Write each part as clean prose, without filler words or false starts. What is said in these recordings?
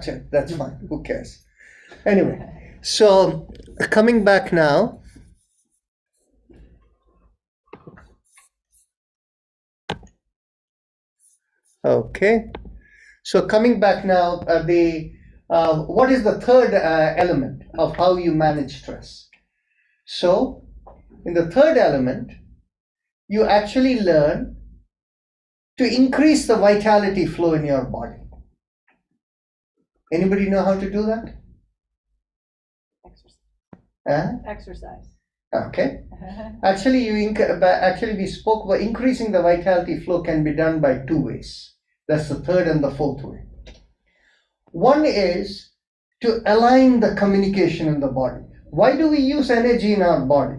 fractured. That's fine. Who cares? Anyway, so coming back now. Okay. So coming back now, what is the third element of how you manage stress? So in the third element, you actually learn to increase the vitality flow in your body. Anybody know how to do that? Exercise. Okay. Actually, we spoke about increasing the vitality flow can be done by two ways. That's the third and the fourth way. One is to align the communication in the body. Why do we use energy in our body?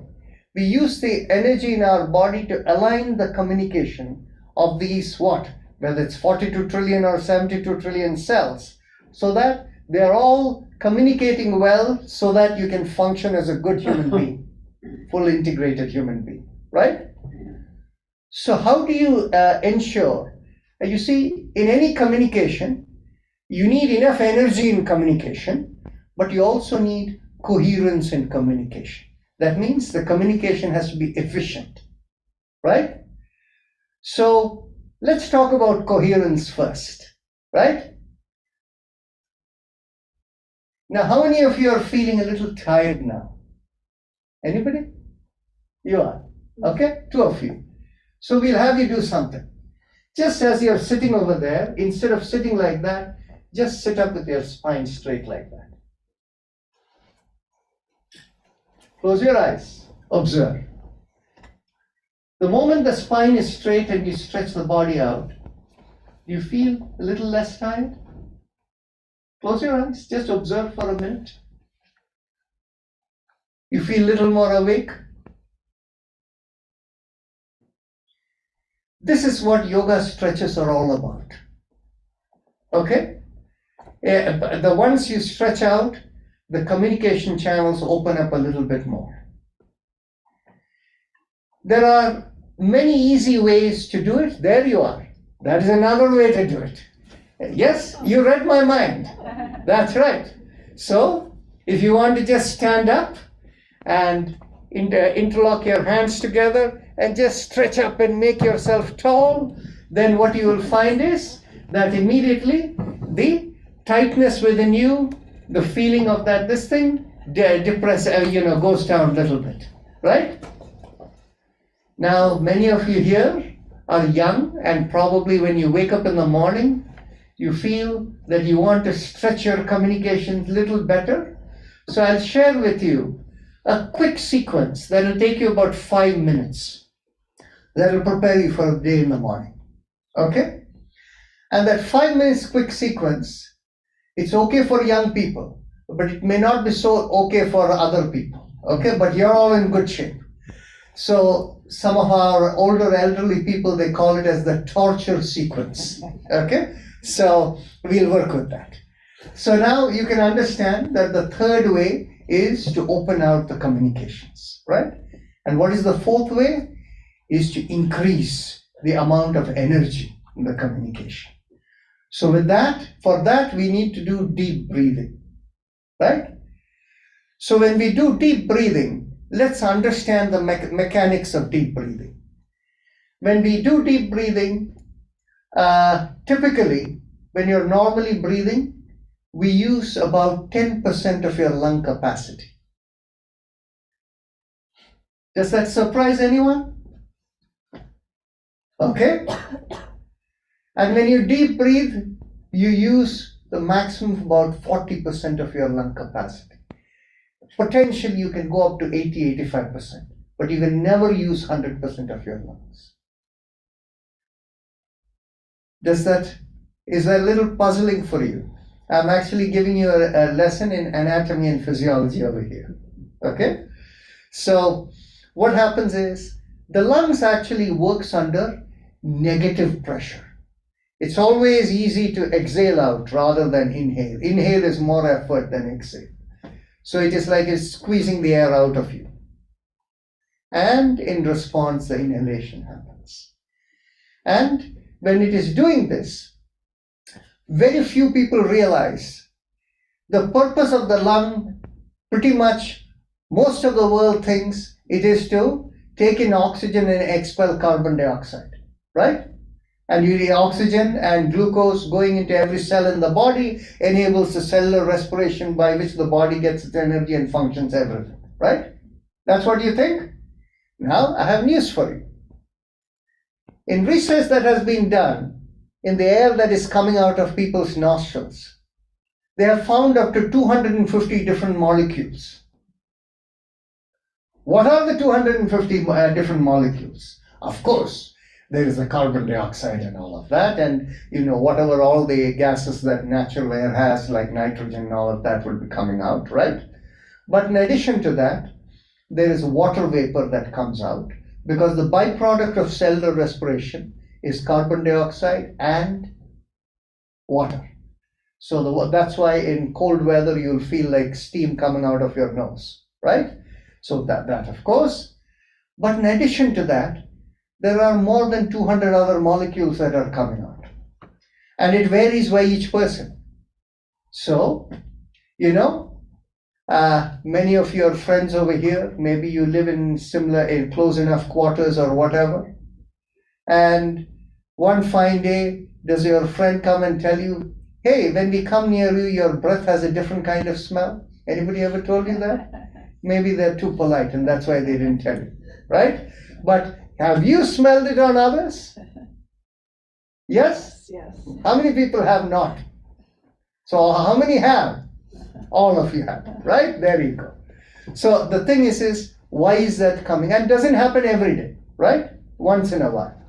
We use the energy in our body to align the communication of these whether it's 42 trillion or 72 trillion cells, so that they are all communicating well so that you can function as a good human being, full integrated human being, right? So how do you ensure? You see, in any communication, you need enough energy in communication, but you also need coherence in communication. That means the communication has to be efficient, right? So let's talk about coherence first, right? Now, how many of you are feeling a little tired now? Anybody? You are. Okay, two of you. So we'll have you do something. Just as you're sitting over there, instead of sitting like that, just sit up with your spine straight like that. Close your eyes. Observe. The moment the spine is straight and you stretch the body out, you feel a little less tired? Close your eyes. Just observe for a minute. You feel a little more awake? This is what yoga stretches are all about. Okay? The once you stretch out, the communication channels open up a little bit more. There are many easy ways to do it. There you are. That is another way to do it. Yes, you read my mind. That's right. So, if you want to just stand up and interlock your hands together and just stretch up and make yourself tall, then what you will find is that immediately the tightness within you, the feeling of that this thing goes down a little bit, right? Now, many of you here are young, and probably when you wake up in the morning, you feel that you want to stretch your communication a little better. So I'll share with you a quick sequence that will take you about 5 minutes. That will prepare you for a day in the morning. Okay? And that 5 minutes quick sequence, it's okay for young people, but it may not be so okay for other people. Okay? But you're all in good shape. So some of our older elderly people, they call it as the torture sequence. Okay? So we'll work with that. So now you can understand that the third way is to open out the communications, right? And what is the fourth way? Is to increase the amount of energy in the communication. So for that, we need to do deep breathing, right? So when we do deep breathing, let's understand the mechanics of deep breathing. When we do deep breathing, typically, when you're normally breathing, we use about 10% of your lung capacity. Does that surprise anyone? Okay? And when you deep breathe, you use the maximum of about 40% of your lung capacity. Potentially, you can go up to 80-85%, but you can never use 100% of your lungs. Is that a little puzzling for you? I'm actually giving you a lesson in anatomy and physiology over here. Okay? So what happens is the lungs actually works under negative pressure. It's always easy to exhale out rather than inhale. Inhale is more effort than exhale. So it is like it's squeezing the air out of you. And in response, the inhalation happens. And when it is doing this, very few people realize The purpose of the lung, pretty much most of the world thinks it is to take in oxygen and expel carbon dioxide, right? And you need oxygen and glucose going into every cell in the body enables the cellular respiration by which the body gets its energy and functions everything, right? That's what you think? Now, I have news for you. In research that has been done in the air that is coming out of people's nostrils, they have found up to 250 different molecules. What are the 250 different molecules? Of course, there is the carbon dioxide and all of that, and whatever all the gases that natural air has, like nitrogen and all of that, will be coming out, right? But in addition to that, there is water vapor that comes out, because the byproduct of cellular respiration is carbon dioxide and water. So that's why in cold weather you'll feel like steam coming out of your nose, right? So that of course. But in addition to that, there are more than 200 other molecules that are coming out. And it varies by each person. So, many of your friends over here, maybe you live in close enough quarters or whatever. And one fine day, does your friend come and tell you, hey, when we come near you, your breath has a different kind of smell? Anybody ever told you that? Maybe they're too polite and that's why they didn't tell you, right? But have you smelled it on others? Yes? Yes. How many people have not? So how many have? All of you have, right? There you go. So the thing is why is that coming? And it doesn't happen every day, right? Once in a while.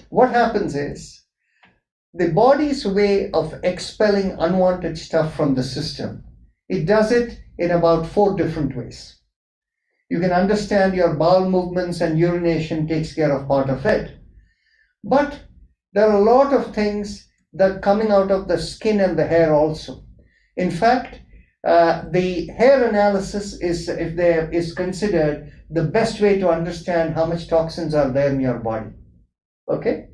What happens is, the body's way of expelling unwanted stuff from the system, it does it in about 4 different ways. You can understand your bowel movements and urination takes care of part of it. But there are a lot of things that coming out of the skin and the hair also. In fact, the hair analysis is considered the best way to understand how much toxins are there in your body. Okay?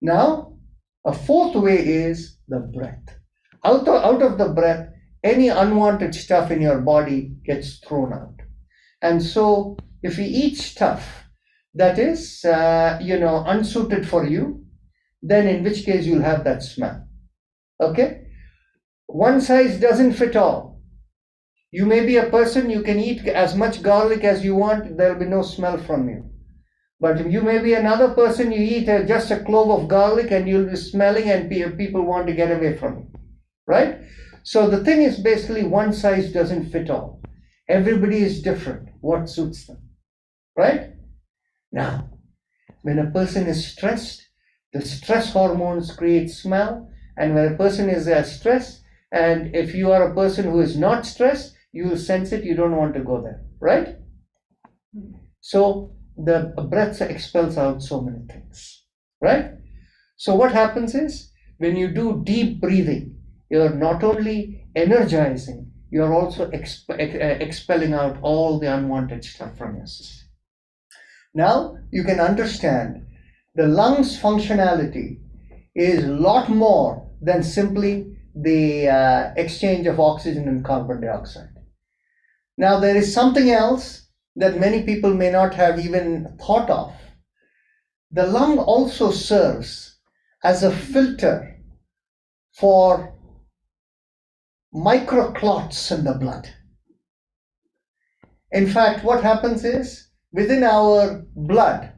Now, a 4th way is the breath. Out of the breath, any unwanted stuff in your body gets thrown out. And so, if you eat stuff that is, unsuited for you, then in which case you'll have that smell. Okay? One size doesn't fit all. You may be a person, you can eat as much garlic as you want, there'll be no smell from you. But you may be another person, you eat just a clove of garlic and you'll be smelling and people want to get away from you, right? So the thing is basically one size doesn't fit all. Everybody is different, what suits them, right? Now, when a person is stressed, the stress hormones create smell, and when a person is stressed, and if you are a person who is not stressed, you will sense it, you don't want to go there, right? So the breath expels out so many things, right? So what happens is, when you do deep breathing, you're not only energizing, you're also expelling out all the unwanted stuff from your system. Now you can understand the lungs functionality is a lot more than simply the exchange of oxygen and carbon dioxide. Now there is something else that many people may not have even thought of. The lung also serves as a filter for microclots in the blood. In fact, what happens is, within our blood,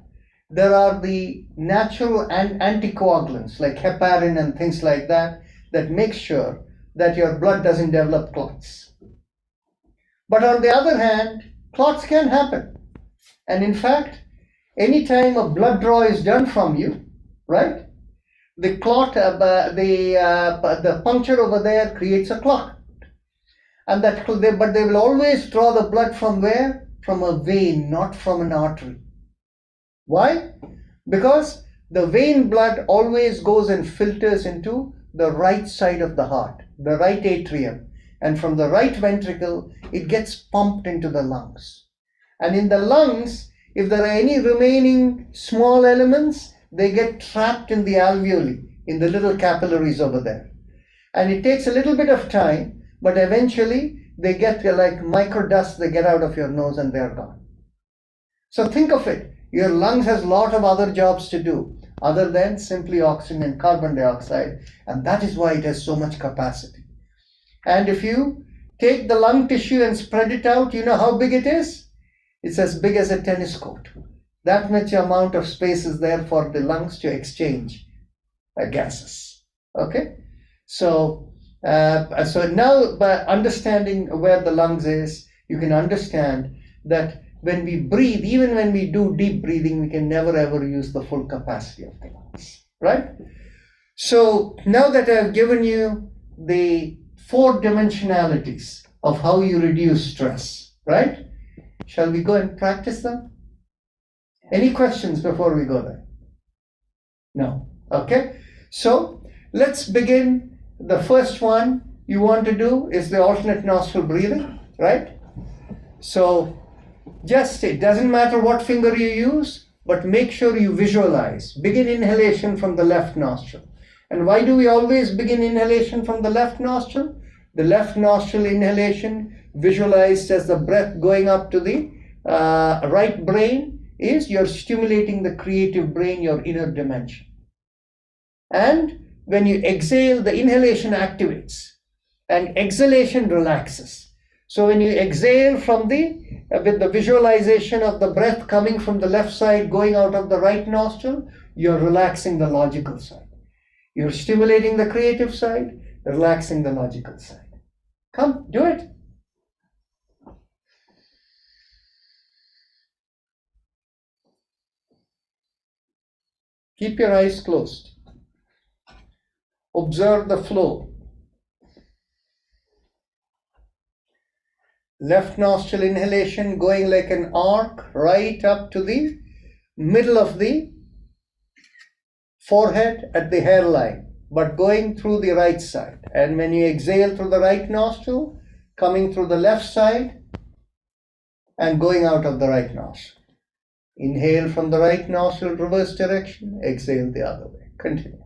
there are the natural anticoagulants like heparin and things like that that make sure that your blood doesn't develop clots. But on the other hand, clots can happen. And in fact, anytime a blood draw is done from you, right, the clot, the puncture over there creates a clot. And but they will always draw the blood from where? From a vein, not from an artery. Why? Because the vein blood always goes and filters into the right side of the heart, the right atrium. And from the right ventricle, it gets pumped into the lungs. And in the lungs, if there are any remaining small elements, they get trapped in the alveoli, in the little capillaries over there. And it takes a little bit of time, but eventually they get like microdust, they get out of your nose and they're gone. So think of it, your lungs has a lot of other jobs to do other than simply oxygen and carbon dioxide, and that is why it has so much capacity. And if you take the lung tissue and spread it out, you know how big it is? It's as big as a tennis court. That much amount of space is there for the lungs to exchange gases. Okay? So now by understanding where the lungs is, you can understand that when we breathe, even when we do deep breathing, we can never ever use the full capacity of the lungs, right? So now that I've given you the 4 dimensionalities of how you reduce stress, right? Shall we go and practice them? Any questions before we go there? No. Okay. So let's begin. The first one you want to do is the alternate nostril breathing, right? So just, it doesn't matter what finger you use, but make sure you visualize. Begin inhalation from the left nostril. And why do we always begin inhalation from the left nostril? The left nostril inhalation, visualized as the breath going up to the right brain, is you're stimulating the creative brain, your inner dimension. And when you exhale, the inhalation activates and exhalation relaxes. So when you exhale from with the visualization of the breath coming from the left side going out of the right nostril, you're relaxing the logical side. You're stimulating the creative side, relaxing the logical side. Come, do it. Keep your eyes closed. Observe the flow. Left nostril inhalation going like an arc right up to the middle of the forehead at the hairline, but going through the right side. And when you exhale through the right nostril, coming through the left side and going out of the right nostril. Inhale from the right nostril, reverse direction, exhale the other way. Continue.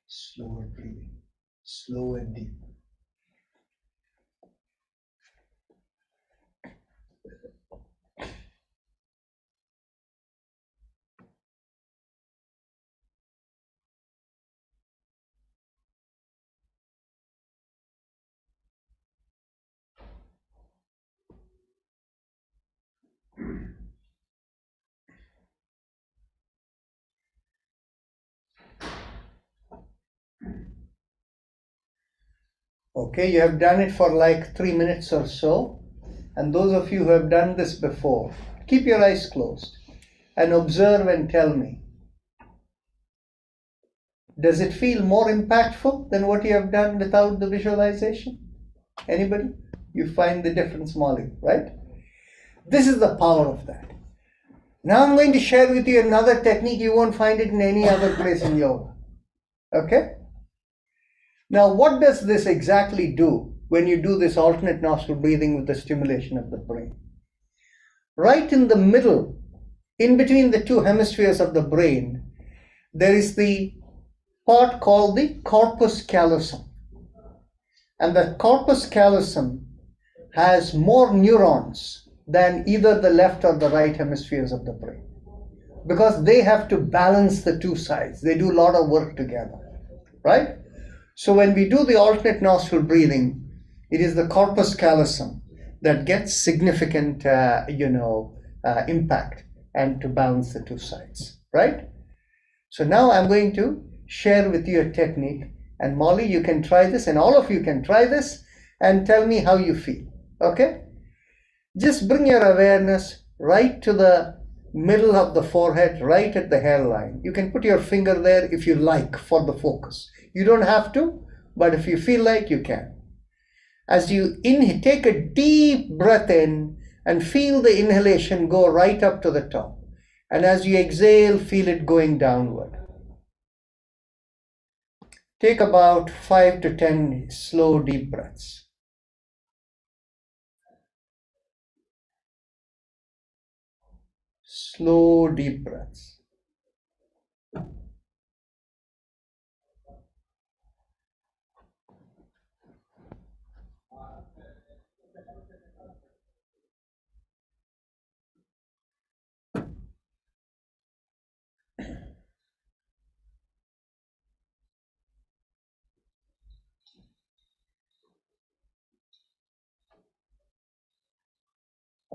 Slower breathing, slow and deep. Okay, you have done it for like 3 minutes or so. And those of you who have done this before, keep your eyes closed and observe and tell me. Does it feel more impactful than what you have done without the visualization? Anybody? You find the difference, Molly, right? This is the power of that. Now I'm going to share with you another technique. You won't find it in any other place in yoga. Okay? Now, what does this exactly do when you do this alternate nostril breathing with the stimulation of the brain? Right in the middle, in between the 2 hemispheres of the brain, there is the part called the corpus callosum. And the corpus callosum has more neurons than either the left or the right hemispheres of the brain. because they have to balance the two sides. They do a lot of work together, right? So when we do the alternate nostril breathing, it is the corpus callosum that gets significant, impact and to balance the two sides, right? So now I'm going to share with you a technique, and Molly, you can try this, and all of you can try this and tell me how you feel, okay? Just bring your awareness right to the middle of the forehead, right at the hairline. You can put your finger there if you like for the focus. You don't have to, but if you feel like, you can. As you take a deep breath in and feel the inhalation go right up to the top. And as you exhale, feel it going downward. Take about 5 to 10 slow, deep breaths. Slow, deep breaths.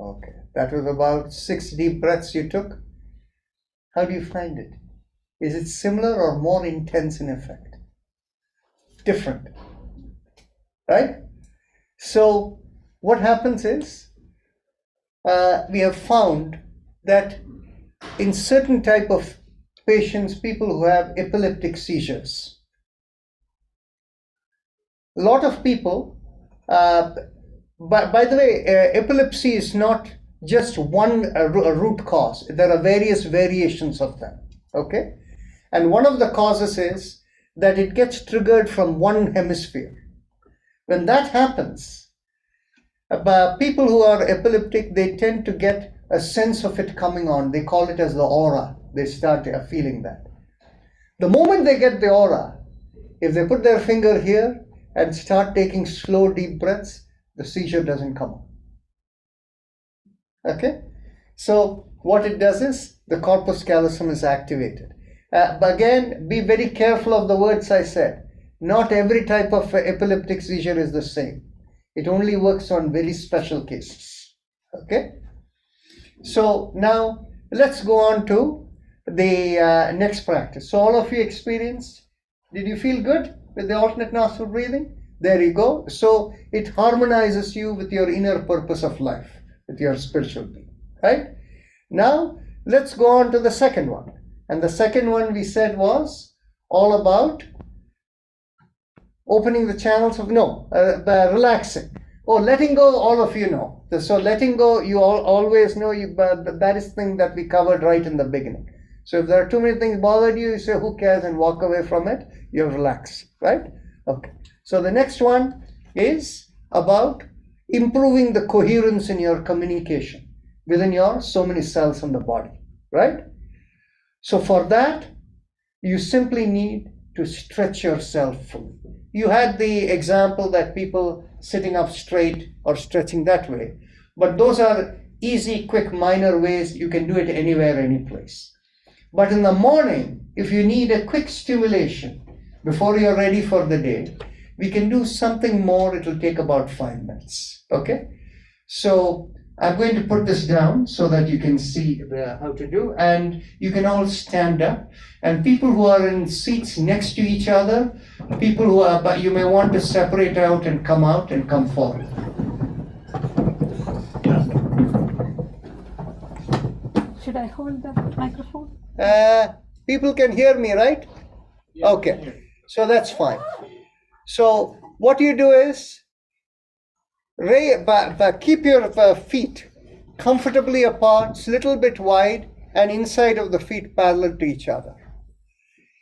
Okay, that was about 6 deep breaths you took. How do you find it? Is it similar or more intense in effect? Different, right? So what happens is, we have found that in certain type of patients, people who have epileptic seizures, a lot of people, by the way, epilepsy is not just one root cause. There are various variations of them, okay? And one of the causes is that it gets triggered from one hemisphere. When that happens, people who are epileptic, they tend to get a sense of it coming on. They call it as the aura. They start feeling that. The moment they get the aura, if they put their finger here and start taking slow, deep breaths, the seizure doesn't come on. Okay? So what it does is the corpus callosum is activated. But again, be very careful of the words I said. Not every type of epileptic seizure is the same. It only works on very special cases. Okay? So now let's go on to the next practice. So all of you experienced, did you feel good with the alternate nostril breathing? There you go. So it harmonizes you with your inner purpose of life, with your spiritual being, right? Now let's go on to the second one. And the second one we said was all about opening the channels of relaxing. Oh, letting go, all of you know. So letting go, you always know, that is the thing that we covered right in the beginning. So if there are too many things bothered you, you say, who cares, and walk away from it. You're relaxed, right? Okay. So the next one is about improving the coherence in your communication within your so many cells in the body, right? So for that, you simply need to stretch yourself fully. You had the example that people sitting up straight or stretching that way, but those are easy, quick, minor ways. You can do it anywhere, any place. But in the morning, if you need a quick stimulation before you're ready for the day, we can do something more. It will take about 5 minutes, okay? So I'm going to put this down so that you can see how to do, and you can all stand up. And people who are in seats next to each other, people who are, but you may want to separate out and come forward. Should I hold the microphone? People can hear me, right? Okay, so that's fine. So what you do is, keep your feet comfortably apart, a little bit wide, and inside of the feet parallel to each other.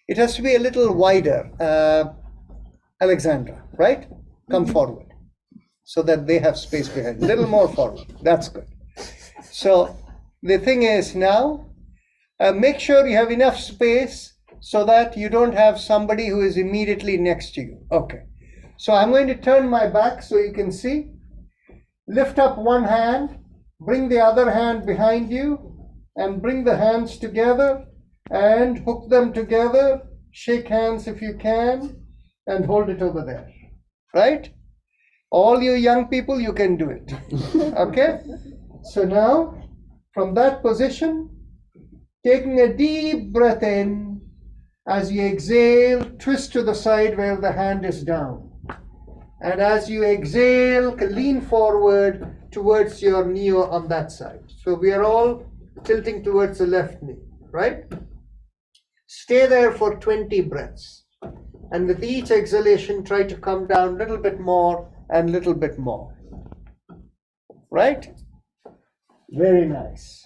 It has to be a little wider. Alexandra, right? Come forward so that they have space behind. A little more forward. That's good. So the thing is now, make sure you have enough space so that you don't have somebody who is immediately next to you. Okay. So I'm going to turn my back so you can see. Lift up one hand, bring the other hand behind you, and bring the hands together and hook them together. Shake hands if you can and hold it over there. Right? All you young people, you can do it. Okay? So now, from that position, taking a deep breath in, as you exhale, twist to the side where the hand is down. And as you exhale, lean forward towards your knee on that side. So we are all tilting towards the left knee, right? Stay there for 20 breaths. And with each exhalation, try to come down a little bit more and a little bit more. Right? Very nice.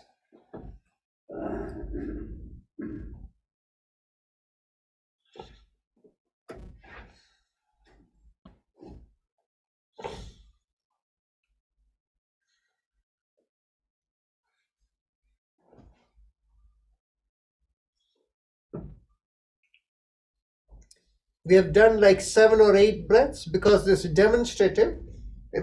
We have done like 7 or 8 breaths because this is demonstrative.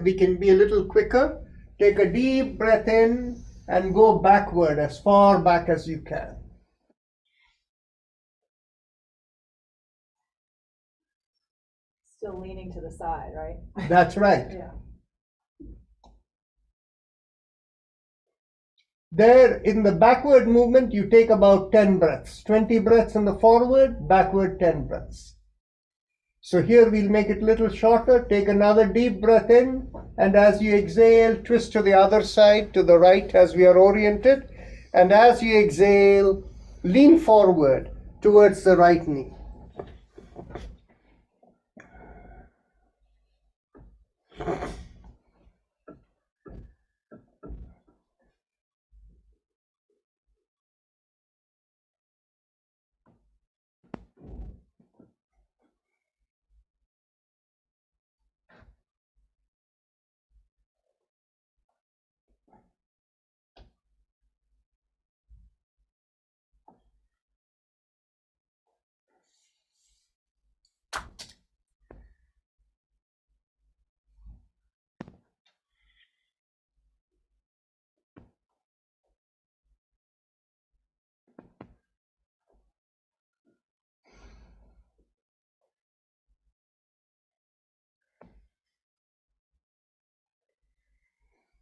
We can be a little quicker. Take a deep breath in and go backward as far back as you can. Still leaning to the side, right? That's right. Yeah. There in the backward movement, you take about 10 breaths. 20 breaths in the forward, backward 10 breaths. So here we'll make it a little shorter. Take another deep breath in, and as you exhale, twist to the other side, to the right as we are oriented. And as you exhale, lean forward towards the right knee.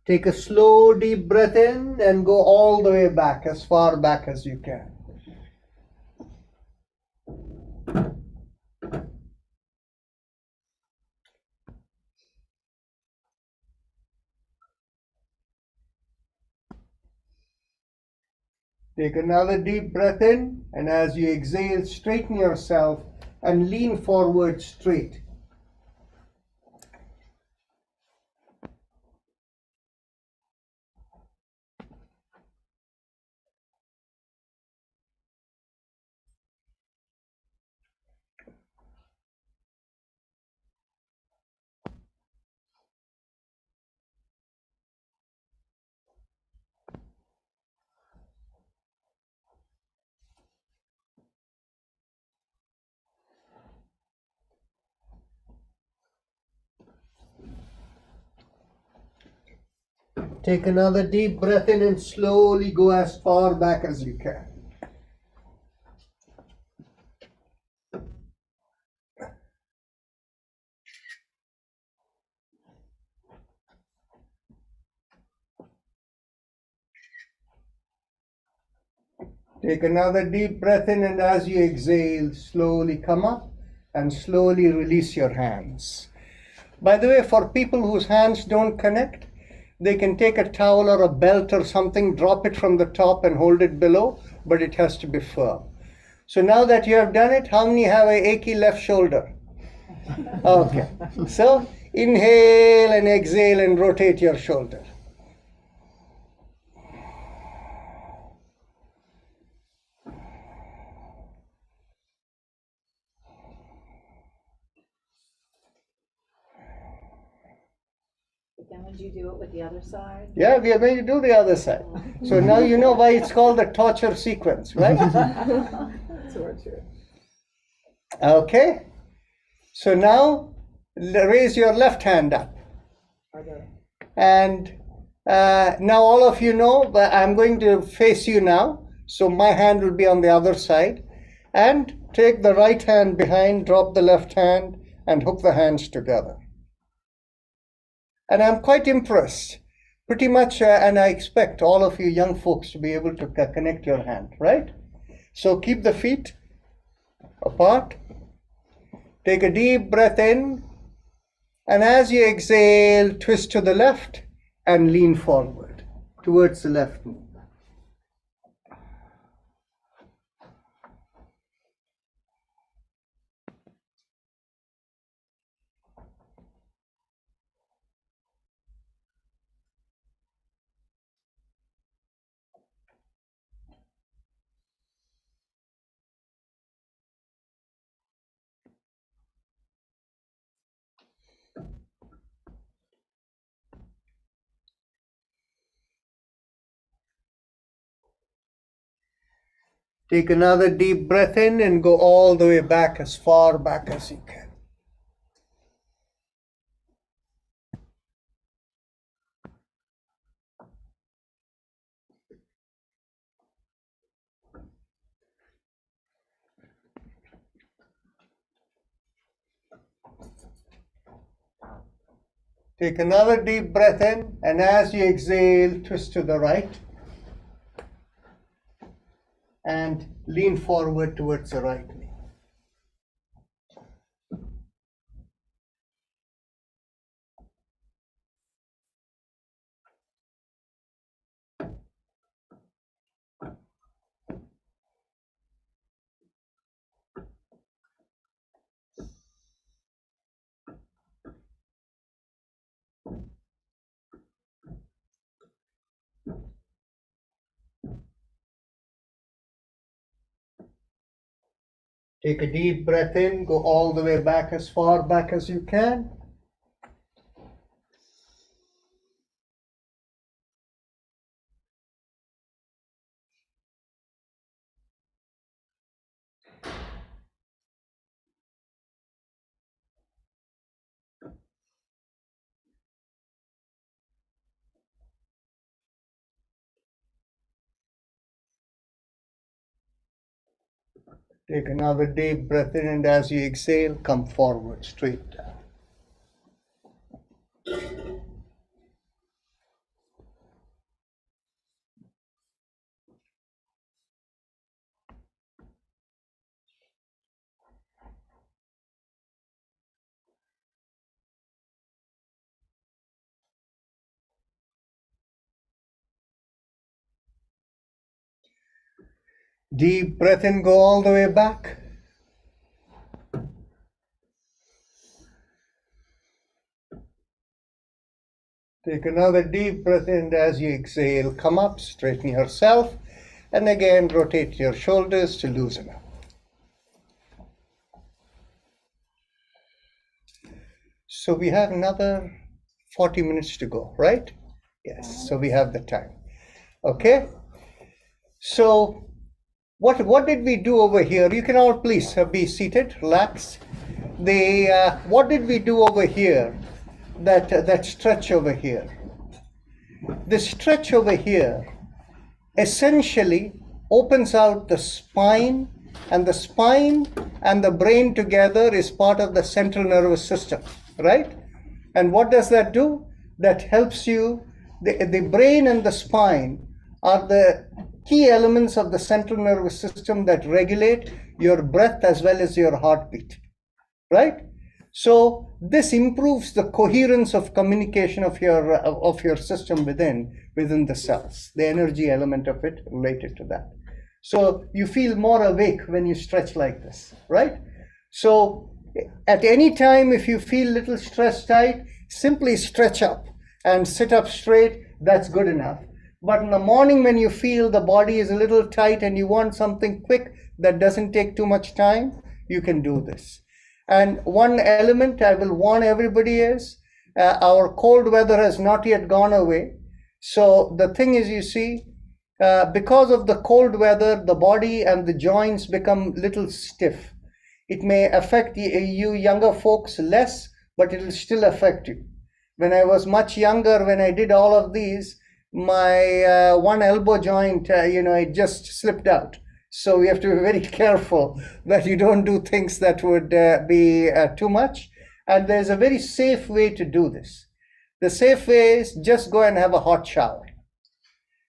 Take a slow deep breath in and go all the way back, as far back as you can. Take another deep breath in, and as you exhale, straighten yourself and lean forward straight. Take another deep breath in and slowly go as far back as you can. Take another deep breath in, and as you exhale, slowly come up and slowly release your hands. By the way, for people whose hands don't connect, they can take a towel or a belt or something, drop it from the top and hold it below, but it has to be firm. So now that you have done it, how many have an achy left shoulder? Okay. So inhale and exhale and rotate your shoulder. Then would you do it with the other side? Yeah, we are going to do the other side. So now you know why it's called the torture sequence, right? Torture. Okay. So now raise your left hand up. Or the And Now all of you know that I'm going to face you now. So my hand will be on the other side. And take the right hand behind, drop the left hand, and hook the hands together. And I'm quite impressed. Pretty much, and I expect all of you young folks to be able to connect your hand, right? So keep the feet apart. Take a deep breath in. And as you exhale, twist to the left and lean forward towards the left knee. Take another deep breath in and go all the way back, as far back as you can. Take another deep breath in, and as you exhale, twist to the right and lean forward towards the right knee. Take a deep breath in, go all the way back, as far back as you can. Take another deep breath in, and as you exhale, come forward, straight down. Deep breath in, go all the way back. Take another deep breath in. As you exhale, come up, straighten yourself, and again rotate your shoulders to loosen up. So we have another 40 minutes to go, right? Yes, so we have the time. Okay? So what did we do over here? You can all please be seated, relax. What did we do over here? That stretch over here. The stretch over here essentially opens out the spine, and the spine and the brain together is part of the central nervous system, right? And what does that do? That helps you. The brain and the spine are the key elements of the central nervous system that regulate your breath as well as your heartbeat, right? So this improves the coherence of communication of your system within the cells, the energy element of it related to that. So you feel more awake when you stretch like this, right? So at any time, if you feel little stress tight, simply stretch up and sit up straight. That's good enough. But in the morning, when you feel the body is a little tight and you want something quick that doesn't take too much time, you can do this. And one element I will warn everybody is our cold weather has not yet gone away. So the thing is, you see, because of the cold weather, the body and the joints become little stiff. It may affect you younger folks less, but it will still affect you. When I was much younger, when I did all of these, my one elbow joint, it just slipped out. So we have to be very careful that you don't do things that would be too much. And there's a very safe way to do this. The safe way is just go and have a hot shower.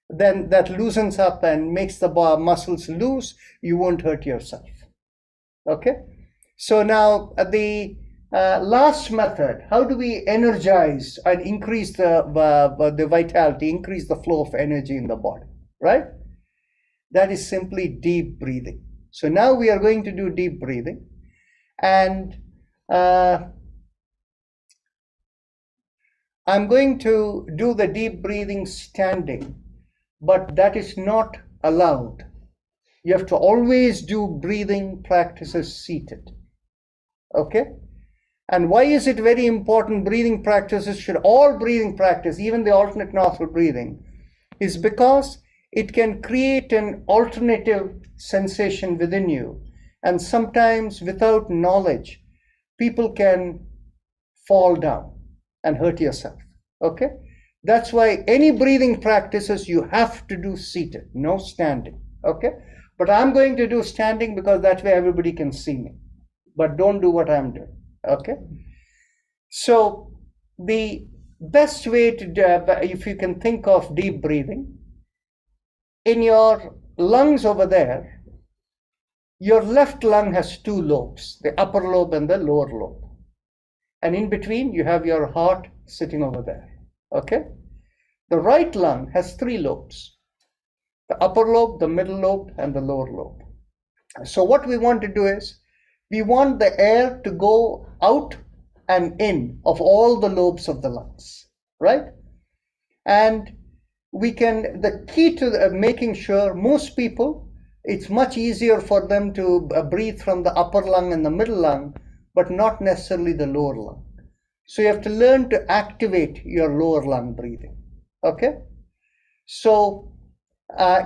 Then that loosens up and makes the muscles loose. You won't hurt yourself. Okay? So now the last method, how do we energize and increase the vitality, increase the flow of energy in the body, right? That is simply deep breathing. So now we are going to do deep breathing, and I'm going to do the deep breathing standing, but that is not allowed. You have to always do breathing practices seated. Okay? And why is it very important? Breathing practices should, all breathing practice, even the alternate nostril breathing, is because it can create an alternative sensation within you. And sometimes without knowledge, people can fall down and hurt yourself. Okay? That's why any breathing practices you have to do seated, no standing. Okay? But I'm going to do standing because that way everybody can see me. But don't do what I'm doing. Okay? So the best way to do, if you can think of deep breathing, in your lungs over there, your left lung has two lobes, the upper lobe and the lower lobe. And in between, you have your heart sitting over there. Okay? The right lung has three lobes, the upper lobe, the middle lobe, and the lower lobe. So what we want to do is, we want the air to go out and in of all the lobes of the lungs, right? And we can, the key to making sure, most people, it's much easier for them to breathe from the upper lung and the middle lung, but not necessarily the lower lung. So you have to learn to activate your lower lung breathing, okay? So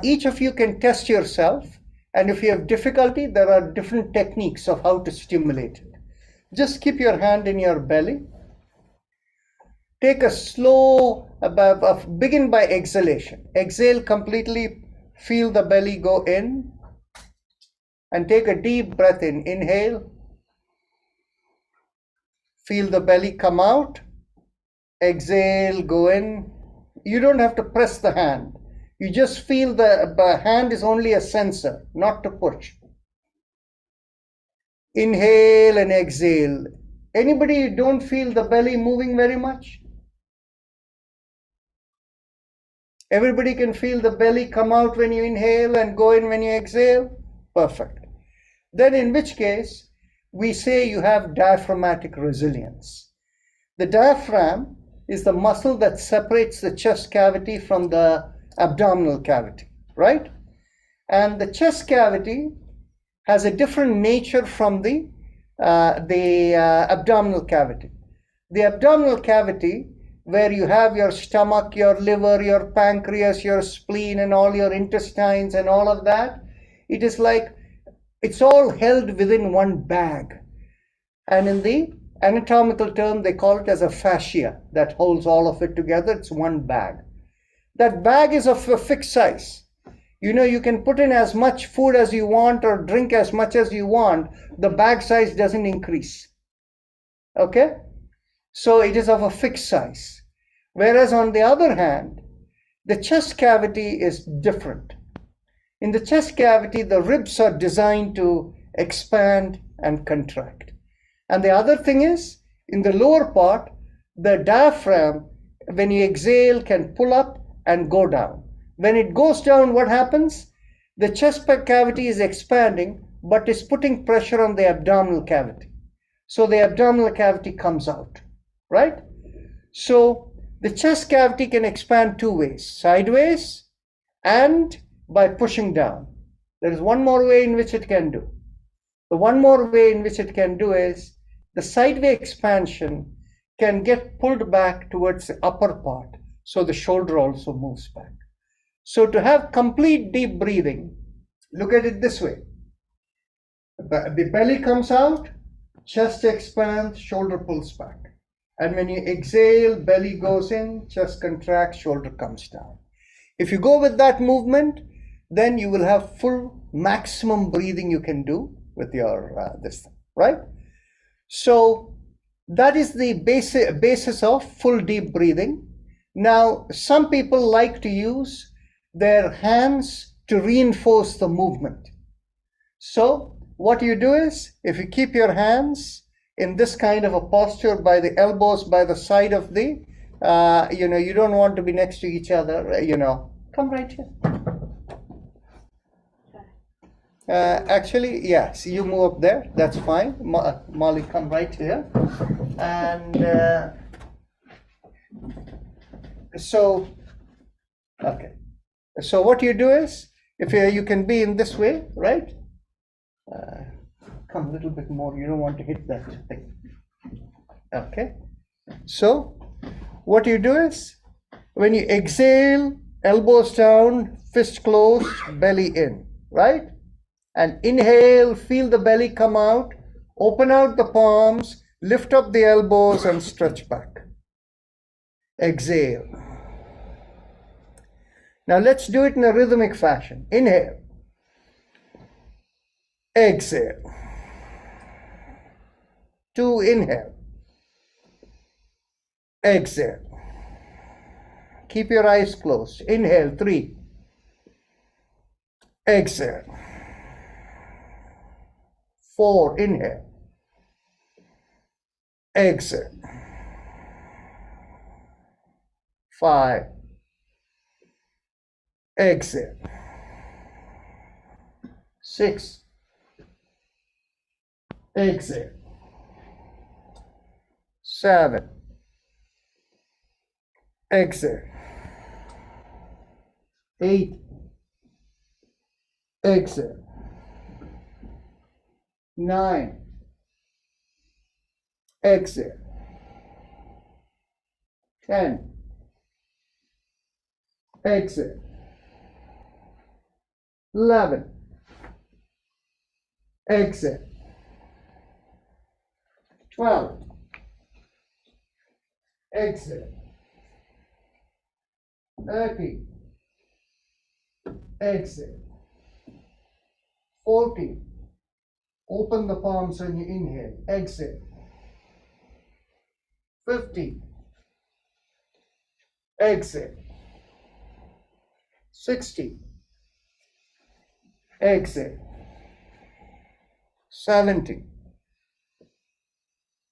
each of you can test yourself, and if you have difficulty, there are different techniques of how to stimulate it. Just keep your hand in your belly. Take a slow, begin by exhalation. Exhale completely, feel the belly go in, and take a deep breath in. Inhale. Feel the belly come out. Exhale, go in. You don't have to press the hand. You just feel the hand is only a sensor, not to push. Inhale and exhale. Anybody don't feel the belly moving very much? Everybody can feel the belly come out when you inhale and go in when you exhale? Perfect. Then in which case, we say you have diaphragmatic resilience. The diaphragm is the muscle that separates the chest cavity from the abdominal cavity, right? And the chest cavity has a different nature from the abdominal cavity. The abdominal cavity, where you have your stomach, your liver, your pancreas, your spleen, and all your intestines and all of that, it is like, it's all held within one bag. And in the anatomical term, they call it as a fascia that holds all of it together. It's one bag. That bag is of a fixed size. You know, you can put in as much food as you want or drink as much as you want. The bag size doesn't increase. Okay? So it is of a fixed size. Whereas on the other hand, the chest cavity is different. In the chest cavity, the ribs are designed to expand and contract. And the other thing is, in the lower part, the diaphragm, when you exhale, can pull up and go down. When it goes down, what happens? The chest cavity is expanding, but is putting pressure on the abdominal cavity. So the abdominal cavity comes out, right? So the chest cavity can expand two ways, sideways and by pushing down. There is one more way in which it can do. The one more way in which it can do is the sideway expansion can get pulled back towards the upper part, so the shoulder also moves back. So to have complete deep breathing, look at it this way. The belly comes out, chest expands, shoulder pulls back. And when you exhale, belly goes in, chest contracts, shoulder comes down. If you go with that movement, then you will have full maximum breathing you can do with your this thing, right? So that is the basis of full deep breathing. Now, some people like to use their hands to reinforce the movement. So what you do is, if you keep your hands in this kind of a posture by the elbows by the side of the, you don't want to be next to each other, come right here. Actually, yes, you move up there, that's fine. Molly, come right here. And okay. So what you do is, if you can be in this way, right? Come a little bit more, you don't want to hit that thing. Okay. So what you do is, when you exhale, elbows down, fist closed, belly in, right? And inhale, feel the belly come out, open out the palms, lift up the elbows and stretch back. Exhale. Now let's do it in a rhythmic fashion. Inhale. Exhale. 2, inhale. Exhale. Keep your eyes closed. Inhale, 3. Exhale. 4, inhale. Exhale. 5. Exhale. 6. Exhale. 7. Exhale. 8. Exhale. 9. Exhale. 10. Exhale. 11. Exhale. 12. Exhale. 13. Exhale. 14. Open the palms when you inhale. Exhale. 15. Exhale. 60. Exhale. 70.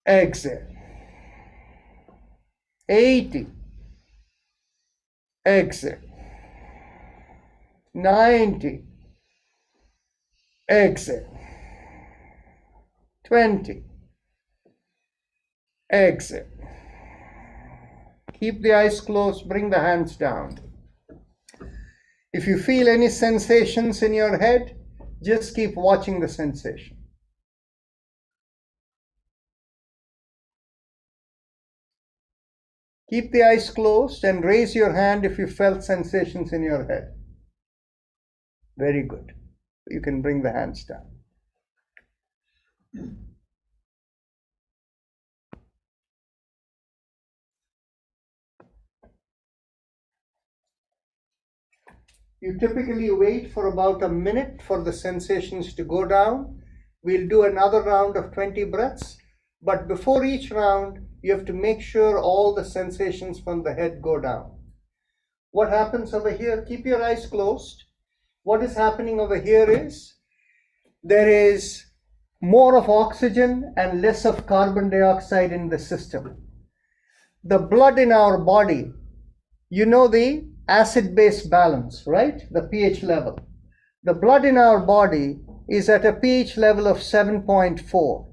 Exhale. 80. Exhale. 90. Exhale. 20. Exhale. Keep the eyes closed, bring the hands down. If you feel any sensations in your head, just keep watching the sensation. Keep the eyes closed and raise your hand if you felt sensations in your head. Very good. You can bring the hands down. You typically wait for about a minute for the sensations to go down. We'll do another round of 20 breaths, but before each round, you have to make sure all the sensations from the head go down. What happens over here? Keep your eyes closed. What is happening over here is there is more of oxygen and less of carbon dioxide in the system. The blood in our body, you know the acid-base balance, right? The pH level. The blood in our body is at a pH level of 7.4.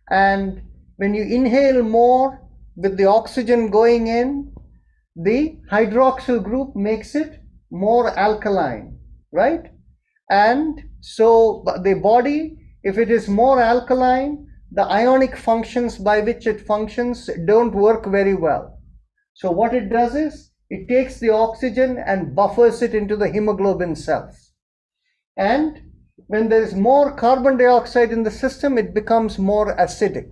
And when you inhale more with the oxygen going in, the hydroxyl group makes it more alkaline, right? And so the body, if it is more alkaline, the ionic functions by which it functions don't work very well. So what it does is, it takes the oxygen and buffers it into the hemoglobin cells. And when there is more carbon dioxide in the system, it becomes more acidic.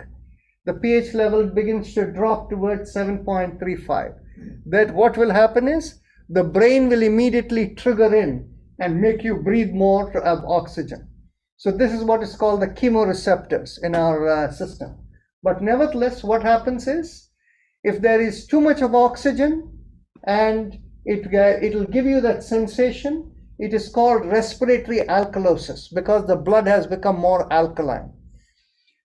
the pH level begins to drop towards 7.35. That what will happen is the brain will immediately trigger in and make you breathe more of oxygen. So this is what is called the chemoreceptors in our system. But nevertheless, what happens is, if there is too much of oxygen and it'll give you that sensation, it is called respiratory alkalosis because the blood has become more alkaline.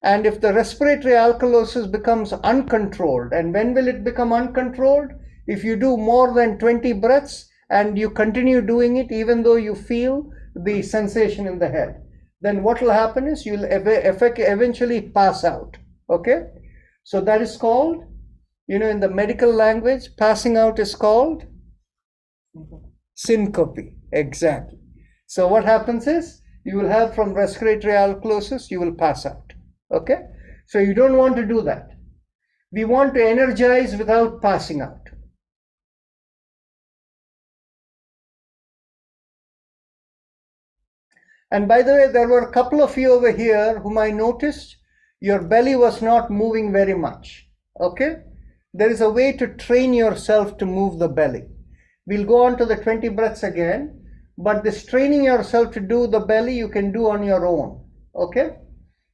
And if the respiratory alkalosis becomes uncontrolled, and when will it become uncontrolled? If you do more than 20 breaths and you continue doing it even though you feel the sensation in the head, then what will happen is you'll eventually pass out. Okay? So that is called, in the medical language, passing out is called syncope. Exactly. So what happens is you will have from respiratory alkalosis, you will pass out. Okay? So you don't want to do that. We want to energize without passing out. And by the way, there were a couple of you over here whom I noticed your belly was not moving very much. Okay? There is a way to train yourself to move the belly. We'll go on to the 20 breaths again, but this training yourself to do the belly you can do on your own. Okay?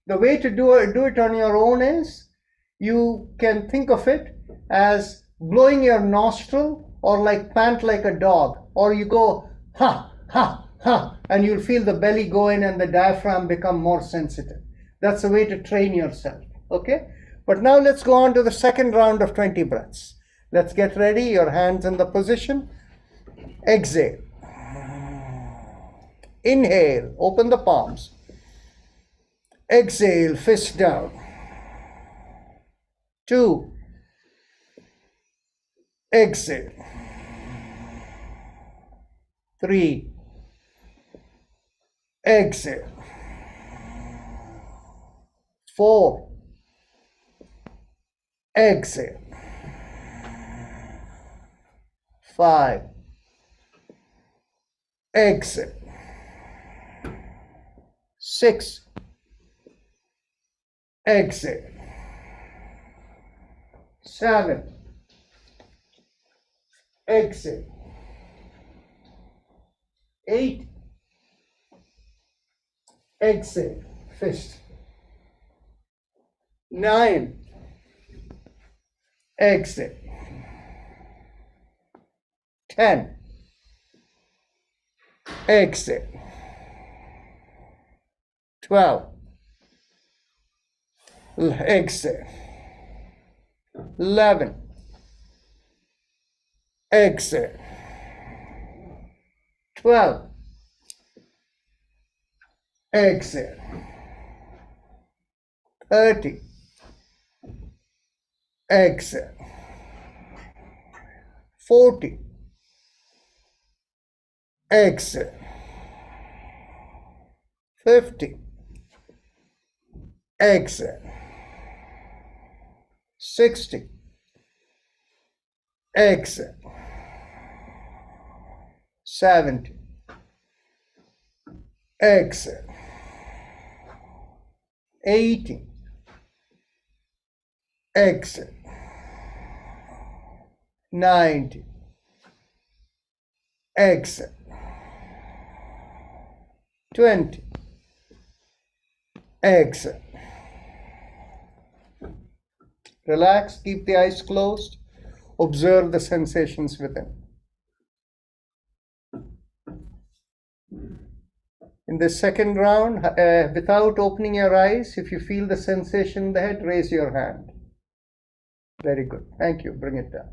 The way to do it on your own is you can think of it as blowing your nostril or like pant like a dog, or you go ha, ha, ha, and you'll feel the belly go in and the diaphragm become more sensitive. That's the way to train yourself. Okay? But now let's go on to the second round of 20 breaths. Let's get ready. Your hands in the position. Exhale. Inhale. Open the palms. Exhale. Fist down. 2. Exhale. 3. Exhale. 4. Exhale. 5. Exhale. 6. Exhale. 7. Exhale. 8. Exhale. Fist. 9. Exhale. 10. Exhale. 12. Exhale. 11. Exhale. 12. Exhale. 30. Exhale. 40. Exhale. 50. Exhale. 60. Exhale. 70. Exhale. 80. Exhale. 90. Exhale. 20. Exhale. Relax, keep the eyes closed, observe the sensations within. In the second round, without opening your eyes, if you feel the sensation in the head, raise your hand. Very good. Thank you. Bring it down.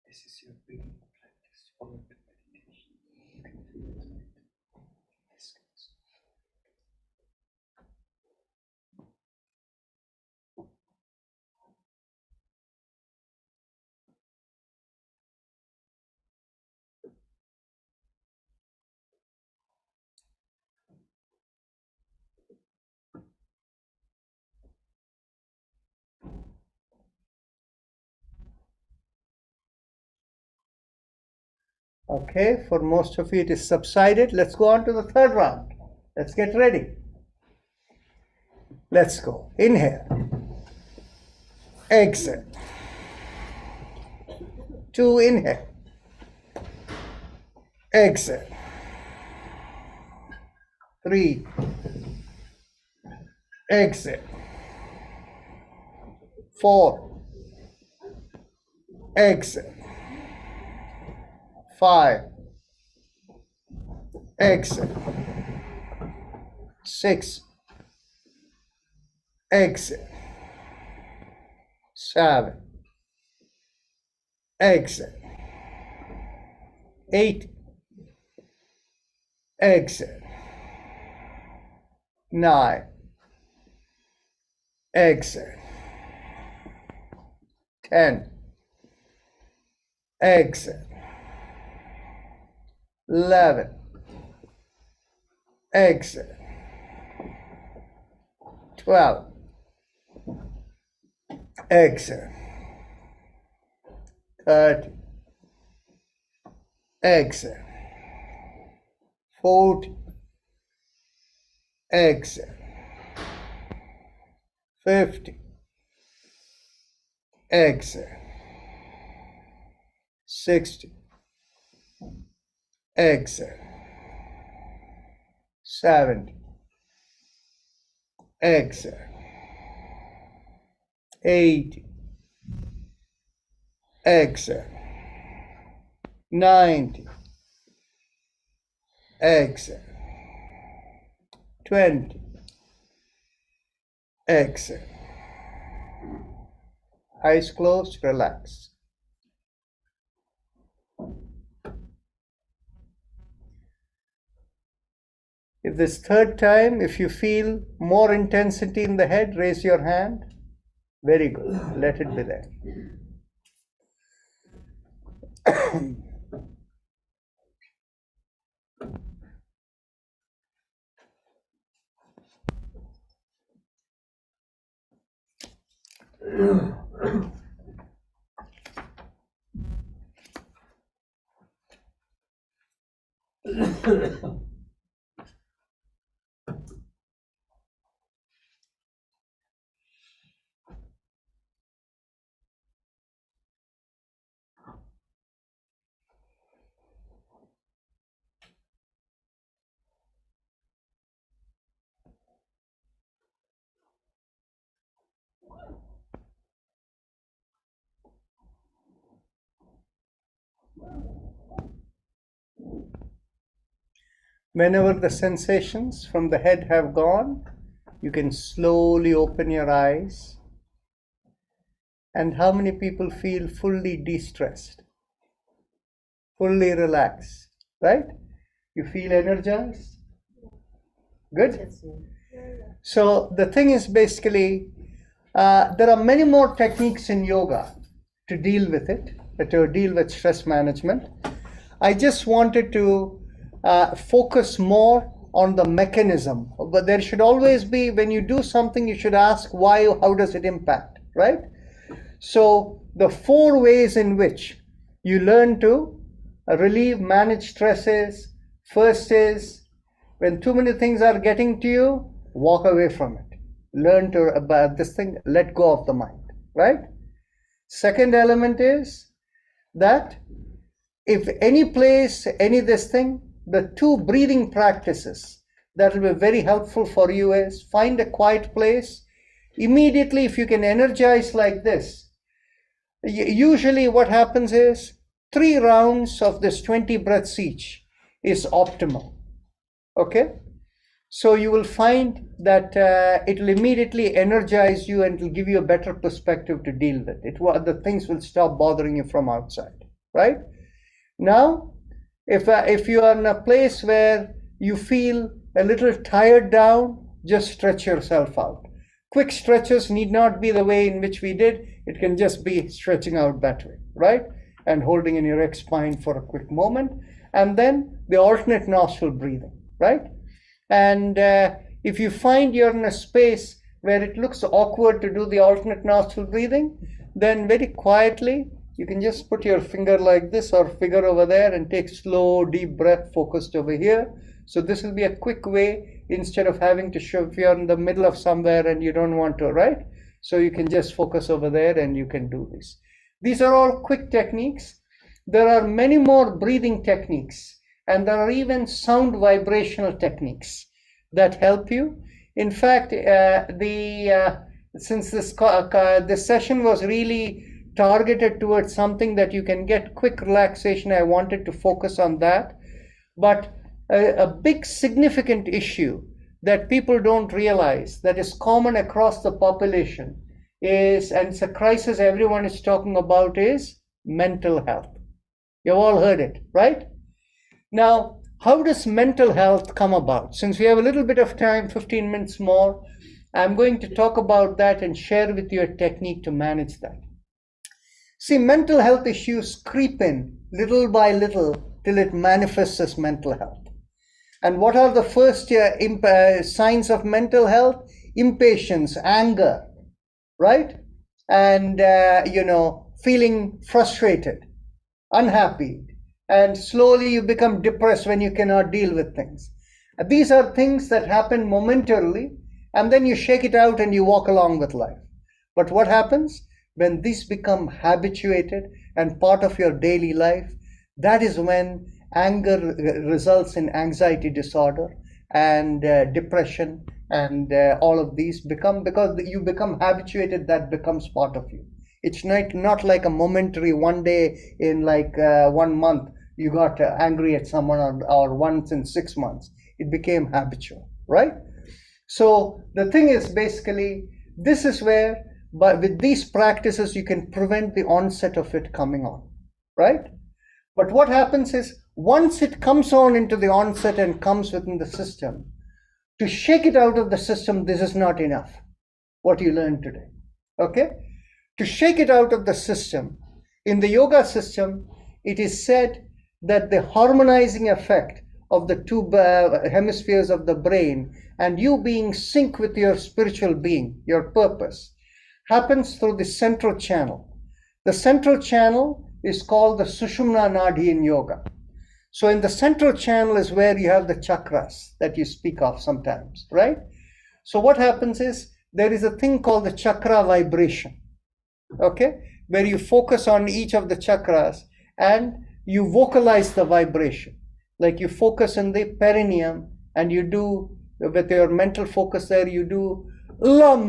This is your beginning practice. Follow the meditation. You can feel it. Okay, for most of you it is subsided. Let's go on to the third round. Let's get ready. Let's go. Inhale. Exhale. 2, inhale. Exhale. 3. Exhale. 4. Exhale. 5. Exhale. 6. Exhale. 7. Exhale. 8. Exhale. 9. Exhale. 10. Exhale. 11. Exhale. 12. Exhale. 30. Exhale. 40. Exhale. 50. Exhale. 60. Exhale. 70. Exhale. 80. Exhale. 90. Exhale. 20. Exhale. Eyes closed, relax. If this third time, if you feel more intensity in the head, raise your hand. Very good. Let it be there. Whenever the sensations from the head have gone, you can slowly open your eyes. And how many people feel fully de-stressed, fully relaxed, right? You feel energized? Good? So the thing is basically, there are many more techniques in yoga to deal with it, to deal with stress management. I just wanted to focus more on the mechanism. But there should always be, when you do something, you should ask why, how does it impact, right? So the 4 ways in which you learn to relieve, manage stresses. First is, when too many things are getting to you, walk away from it. Learn to, about this thing, let go of the mind, right? Second element is that if any place, any this thing, the 2 breathing practices that will be very helpful for you is find a quiet place. Immediately, if you can energize like this, usually what happens is 3 rounds of this 20 breaths each is optimal. Okay? So you will find that it will immediately energize you and it will give you a better perspective to deal with it. The things will stop bothering you from outside, right? Now, if you are in a place where you feel a little tired down, just stretch yourself out. Quick stretches need not be the way in which we did. It can just be stretching out that way, right? And holding in your spine for a quick moment. And then the alternate nostril breathing, right? And if you find you're in a space where it looks awkward to do the alternate nostril breathing, then very quietly You can just put your finger like this or finger over there and take slow, deep breath focused over here. So this will be a quick way instead of having to show if you're in the middle of somewhere and you don't want to, right? So you can just focus over there and you can do this. These are all quick techniques. There are many more breathing techniques, and there are even sound vibrational techniques that help you. In fact, since this session was really targeted towards something that you can get quick relaxation, I wanted to focus on that. But a big significant issue that people don't realize that is common across the population is, and it's a crisis everyone is talking about, is mental health. You've all heard it, right? Now, how does mental health come about? Since we have a little bit of time, 15 minutes more, I'm going to talk about that and share with you a technique to manage that. See, mental health issues creep in little by little till it manifests as mental health. And what are the first signs of mental health? Impatience, anger, right? And, feeling frustrated, unhappy. And slowly you become depressed when you cannot deal with things. These are things that happen momentarily, and then you shake it out and you walk along with life. But what happens? When these become habituated and part of your daily life, that is when anger results in anxiety disorder and depression, and all of these become, because you become habituated, that becomes part of you. It's not like a momentary one day in 1 month you got angry at someone, or once in 6 months. It became habitual, right? So the thing is, basically, this is where, but with these practices, you can prevent the onset of it coming on, right? But what happens is, once it comes on into the onset and comes within the system, to shake it out of the system, this is not enough, what you learned today, okay? To shake it out of the system, in the yoga system, it is said that the harmonizing effect of the two hemispheres of the brain and you being sync with your spiritual being, your purpose, happens through the central channel. The central channel is called the Sushumna Nadi in yoga. So in the central channel is where you have the chakras that you speak of sometimes, right? So what happens is, there is a thing called the chakra vibration, okay? Where you focus on each of the chakras and you vocalize the vibration. Like you focus in the perineum and you do, with your mental focus there, you do Lam.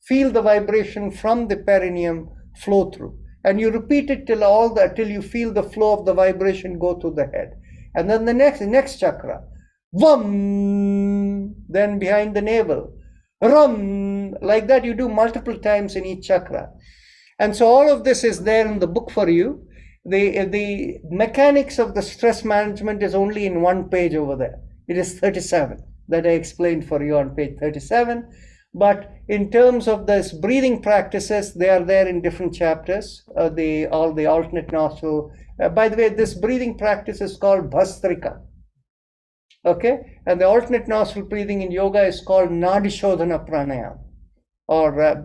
Feel the vibration from the perineum flow through. And you repeat it till you feel the flow of the vibration go through the head. And then the next chakra, Vam, then behind the navel, Ram, like that you do multiple times in each chakra. And so all of this is there in the book for you. The mechanics of the stress management is only in one page over there. It is 37 that I explained for you on page 37. But in terms of this breathing practices, they are there in different chapters. All the alternate nostril. By the way, this breathing practice is called Bhastrika. Okay, and the alternate nostril breathing in yoga is called Nadishodhana Pranayama.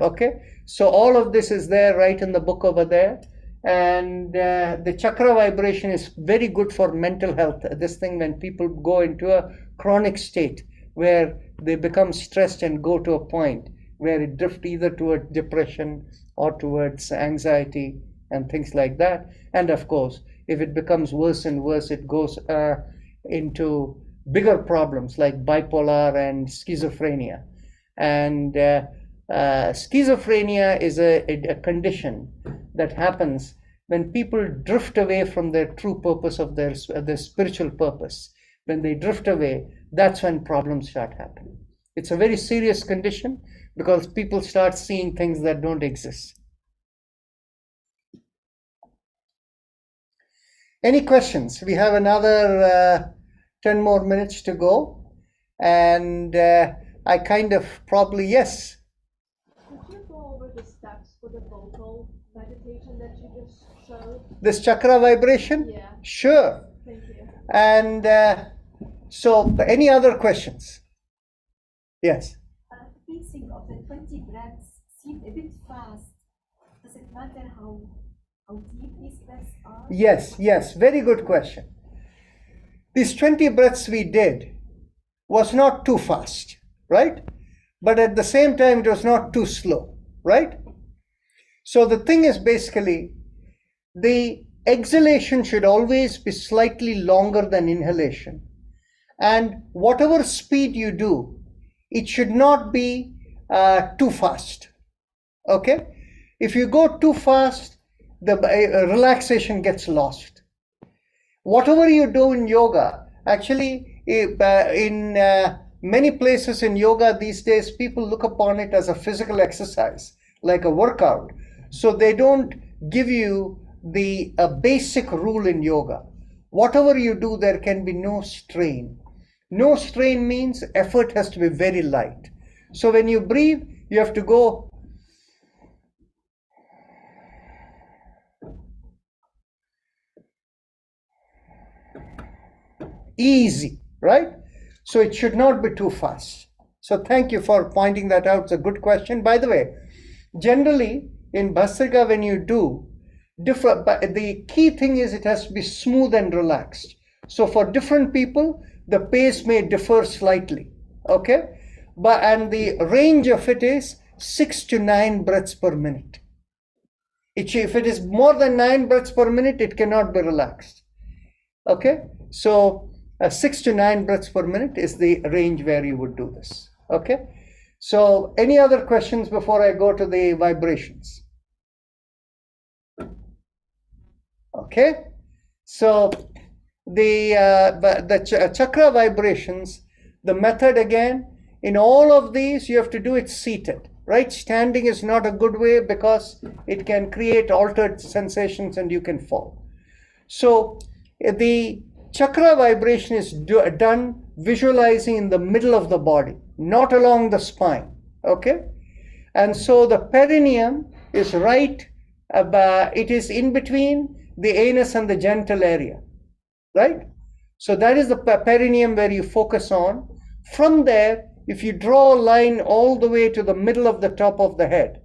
Okay, so all of this is there right in the book over there. And the chakra vibration is very good for mental health. This thing, when people go into a chronic state where they become stressed and go to a point where it drifts either towards depression or towards anxiety and things like that. And of course, if it becomes worse and worse, it goes into bigger problems like bipolar and schizophrenia. And schizophrenia is a condition that happens when people drift away from their true purpose of their spiritual purpose. When they drift away, that's when problems start happening. It's a very serious condition because people start seeing things that don't exist. Any questions? We have another 10 more minutes to go. And I kind of probably, yes. Could you go over the steps for the vocal meditation that you just showed? This chakra vibration? Yeah. Sure. Thank you. And so, any other questions? Yes. Please think of the 20 breaths seem a bit fast. Does it matter how deep these breaths are? Yes, very good question. These 20 breaths we did was not too fast, right? But at the same time, it was not too slow, right? So the thing is basically, the exhalation should always be slightly longer than inhalation. And whatever speed you do, it should not be too fast, okay? If you go too fast, the relaxation gets lost. Whatever you do in yoga, actually, in many places in yoga these days, people look upon it as a physical exercise, like a workout. So they don't give you the basic rule in yoga. Whatever you do, there can be no strain. No strain means effort has to be very light. So when you breathe, you have to go easy, right? So it should not be too fast. So thank you for pointing that out. It's a good question. By the way, generally in Bhastrika, when you do different, but the key thing is it has to be smooth and relaxed. So for different people, the pace may differ slightly, okay? And the range of it is 6 to 9 breaths per minute. If it is more than 9 breaths per minute, it cannot be relaxed, okay? So 6 to 9 breaths per minute is the range where you would do this, okay? So any other questions before I go to the vibrations? Okay, so the chakra vibrations, the method again, in all of these you have to do it seated, right? Standing is not a good way because it can create altered sensations and you can fall. So the chakra vibration is done visualizing in the middle of the body, not along the spine, okay? And so the perineum is right, it is in between the anus and the genital area, right? So that is the perineum where you focus on. From there, if you draw a line all the way to the middle of the top of the head,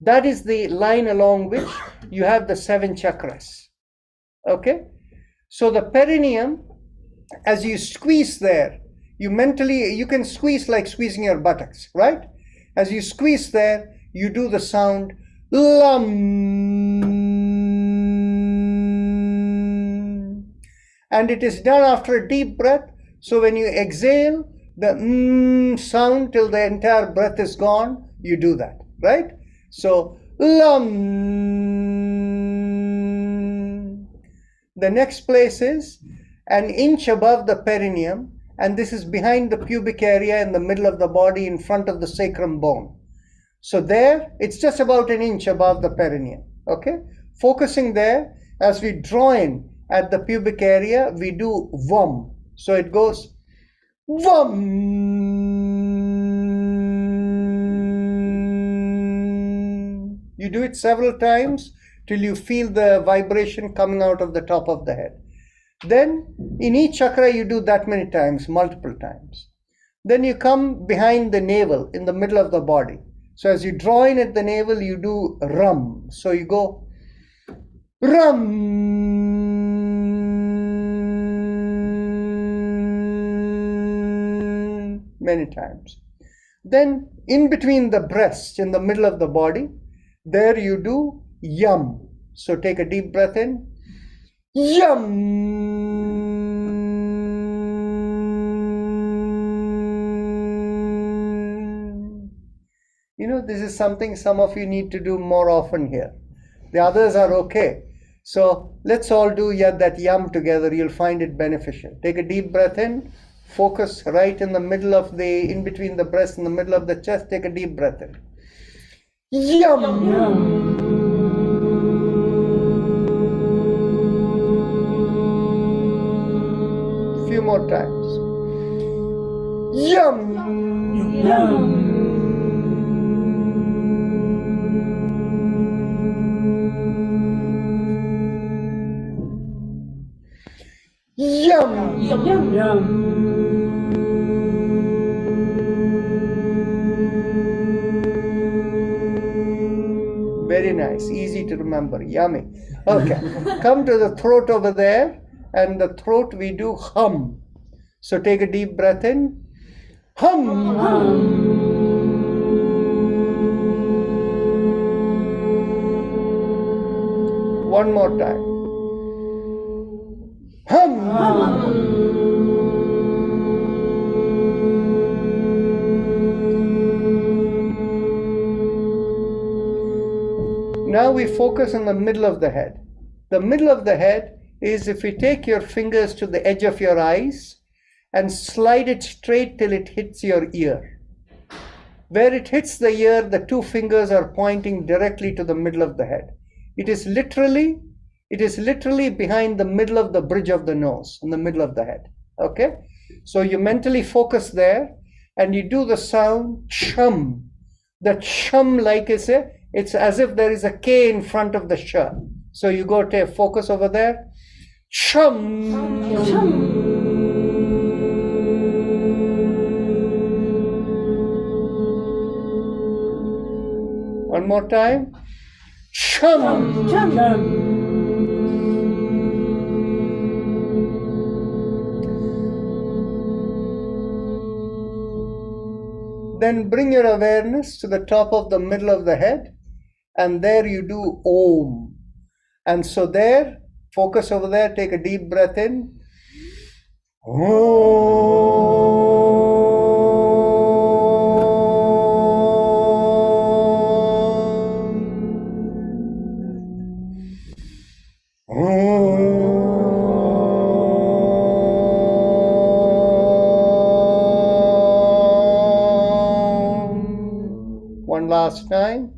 that is the line along which you have the 7 chakras, okay? So the perineum, as you squeeze there, you can squeeze like squeezing your buttocks, right? As you squeeze there, you do the sound LUM. And it is done after a deep breath. So when you exhale, the sound till the entire breath is gone, you do that, right? So LUM. The next place is an inch above the perineum, and this is behind the pubic area in the middle of the body in front of the sacrum bone. So there, it's just about an inch above the perineum, okay? Focusing there, as we draw in at the pubic area, we do VUM. So it goes VUM. You do it several times till you feel the vibration coming out of the top of the head. Then in each chakra you do that many times, multiple times. Then you come behind the navel in the middle of the body. So as you draw in at the navel, you do RUM. So you go RUM. Many times. Then in between the breast, in the middle of the body, there you do YUM. So take a deep breath in. YUM. You know, this is something some of you need to do more often here. The others are okay. So let's all do that YUM together. You'll find it beneficial. Take a deep breath in. Focus right in the middle of in between the breast, in the middle of the chest. Take a deep breath in. YUM. YUM. Few more times. YUM. YUM. Yum. Yum. Yum. Yum. nice, easy to remember, yummy. Okay, come to the throat over there, and the throat we do hum. So take a deep breath in, hum. One more time, hum. Now we focus on the middle of the head. The middle of the head is if you take your fingers to the edge of your eyes and slide it straight till it hits your ear. Where it hits the ear, the two fingers are pointing directly to the middle of the head. It is literally behind the middle of the bridge of the nose, in the middle of the head. Okay? So you mentally focus there and you do the sound chum. The chum, like I say, it's as if there is a K in front of the sh. So you go to focus over there. Chum. Chum. One more time. Chum. Chum. Then bring your awareness to the top of the middle of the head, and there you do Om. And so there, focus over there, take a deep breath in. One last time.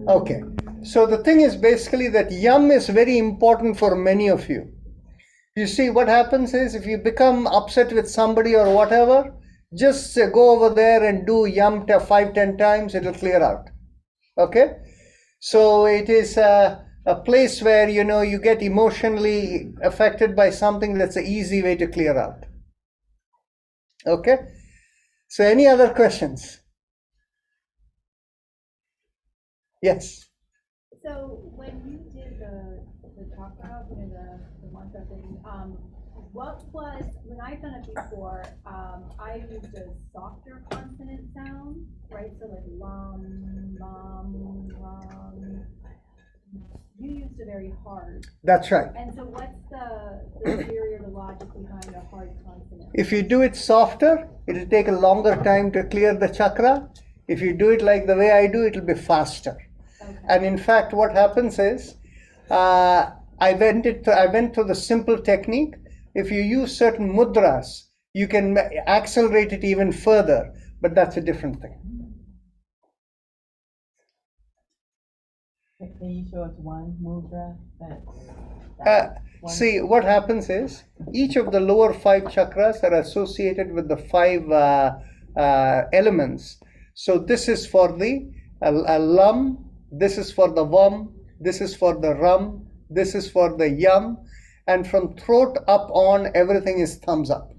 Okay, so the thing is basically that yum is very important for many of you. You see, what happens is if you become upset with somebody or whatever, just go over there and do yum 5-10 times, it'll clear out. Okay, so it is a place where you get emotionally affected by something. That's an easy way to clear out. Okay, so any other questions? Yes. So when you did the chakra, the mantra thing, what was, when I've done it before, I used a softer consonant sound, right? So like lam, lam. You used it very hard. That's right. And so what's the theory or the logic behind a hard consonant? If you do it softer, it'll take a longer time to clear the chakra. If you do it like the way I do, it'll be faster. Okay. And in fact, what happens is, I went through the simple technique. If you use certain mudras, you can accelerate it even further, but that's a different thing. Can you show us one mudra? See, what happens is, each of the lower 5 chakras are associated with the 5 elements. So this is for the lam, this is for the vam, this is for the ram, this is for the yum, and from throat up on, everything is thumbs up.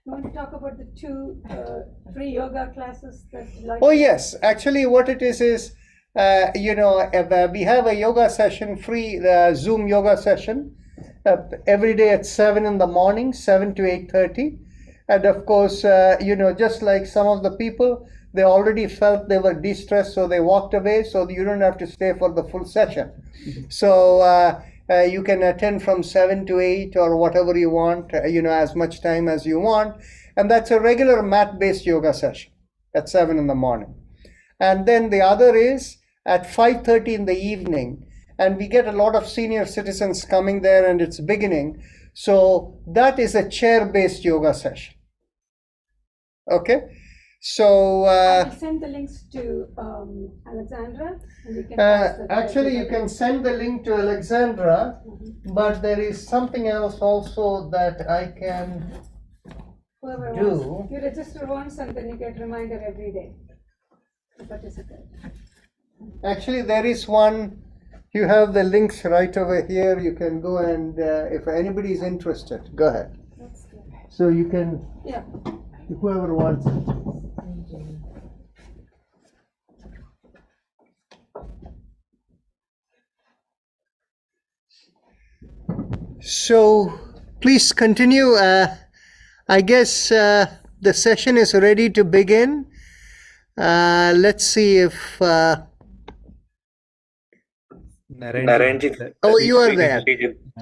You want to talk about the 2 free yoga classes that like? Oh yes, actually what it is we have a yoga session, free Zoom yoga session every day at 7 in the morning, 7 to 8:30. And of course, just like some of the people, they already felt they were de-stressed, so they walked away, so you don't have to stay for the full session. So you can attend from 7 to 8 or whatever you want, as much time as you want. And that's a regular mat-based yoga session at 7 in the morning. And then the other is at 5:30 in the evening. And we get a lot of senior citizens coming there, and it's beginning. So that is a chair-based yoga session. Okay, so I will send the links to Alexandra, and you can pass that actually you can send the link to Alexandra, but there is something else also that I can whoever do. wants. You register once and then you get reminder every day to participate. Actually, there is one. you have the links right over here. You can go and if anybody is interested, go ahead. So you can, Yeah. whoever wants it. So please continue. I guess the session is ready to begin. Let's see if. Oh, you are there.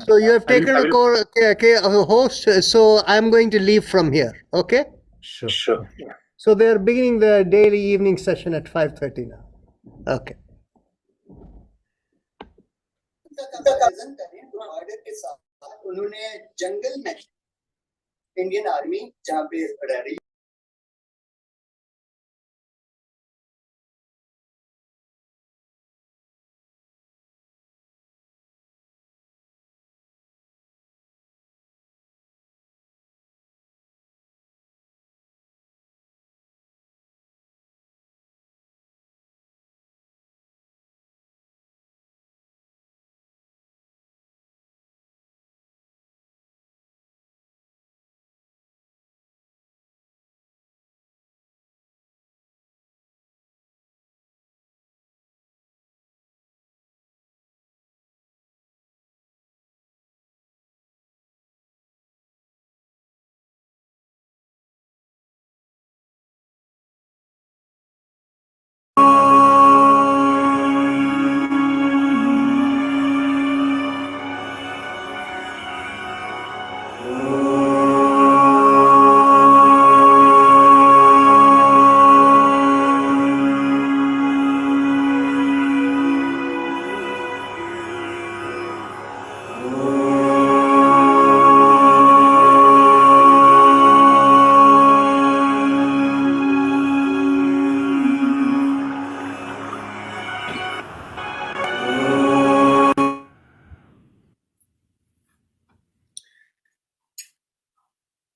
So you have taken a call, a host. So I'm going to leave from here. Okay. Sure. So they're beginning the daily evening session at 5:30 now. Okay. Border के साथ उन्होंने जंगल में Indian army जहाँ पे रह रही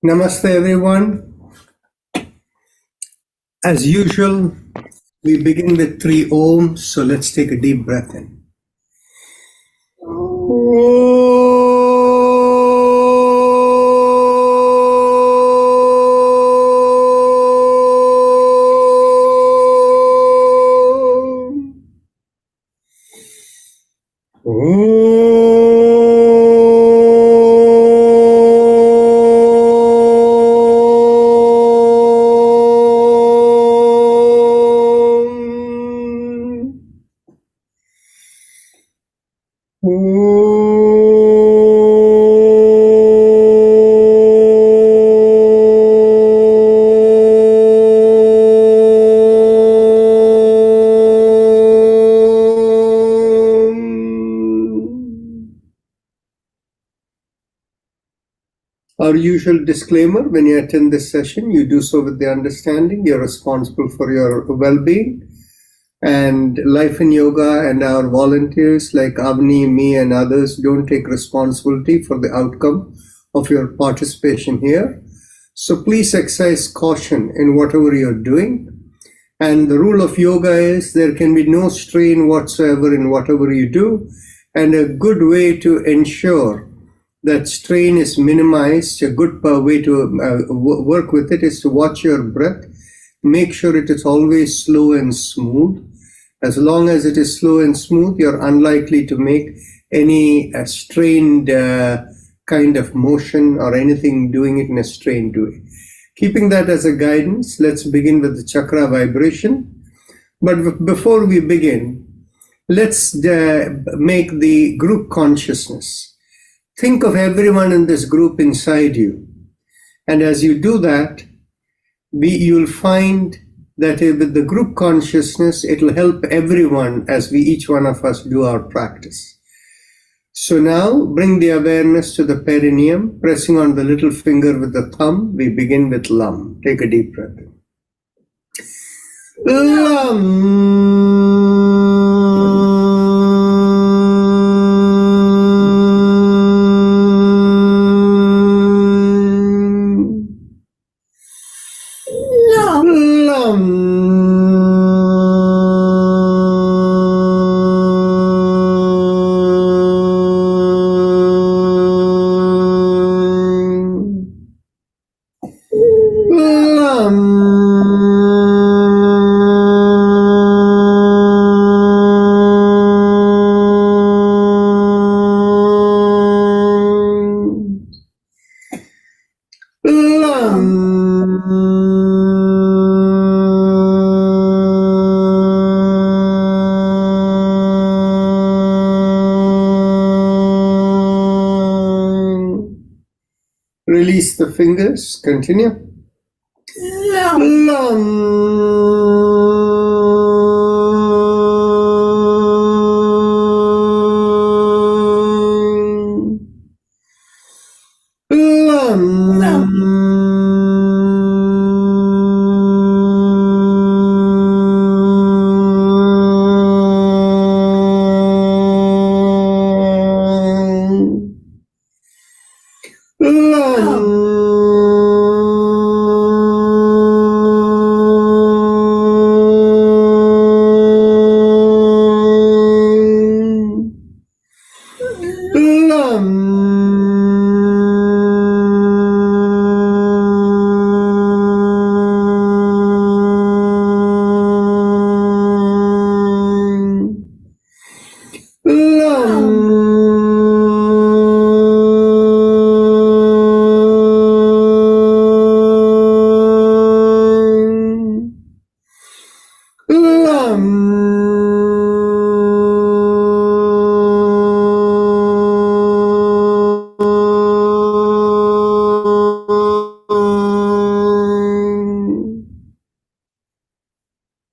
Namaste, everyone. As usual, we begin with 3 Om, so let's take a deep breath in. Our usual disclaimer: when you attend this session, you do so with the understanding you're responsible for your well-being, and Life in Yoga and our volunteers like Avni, me, and others don't take responsibility for the outcome of your participation here. So please exercise caution in whatever you're doing. And the rule of yoga is there can be no strain whatsoever in whatever you do. And a good way to ensure that strain is minimized, a good way to work with it is to watch your breath. Make sure it is always slow and smooth. As long as it is slow and smooth, you're unlikely to make any strained kind of motion or anything doing it in a strained way. Keeping that as a guidance, let's begin with the chakra vibration. But before we begin, let's make the group consciousness. Think of everyone in this group inside you. And as you do that, you'll find that with the group consciousness, it'll help everyone as each one of us do our practice. So now bring the awareness to the perineum, pressing on the little finger with the thumb. We begin with Lam. Take a deep breath. Lam. Release the fingers. Continue.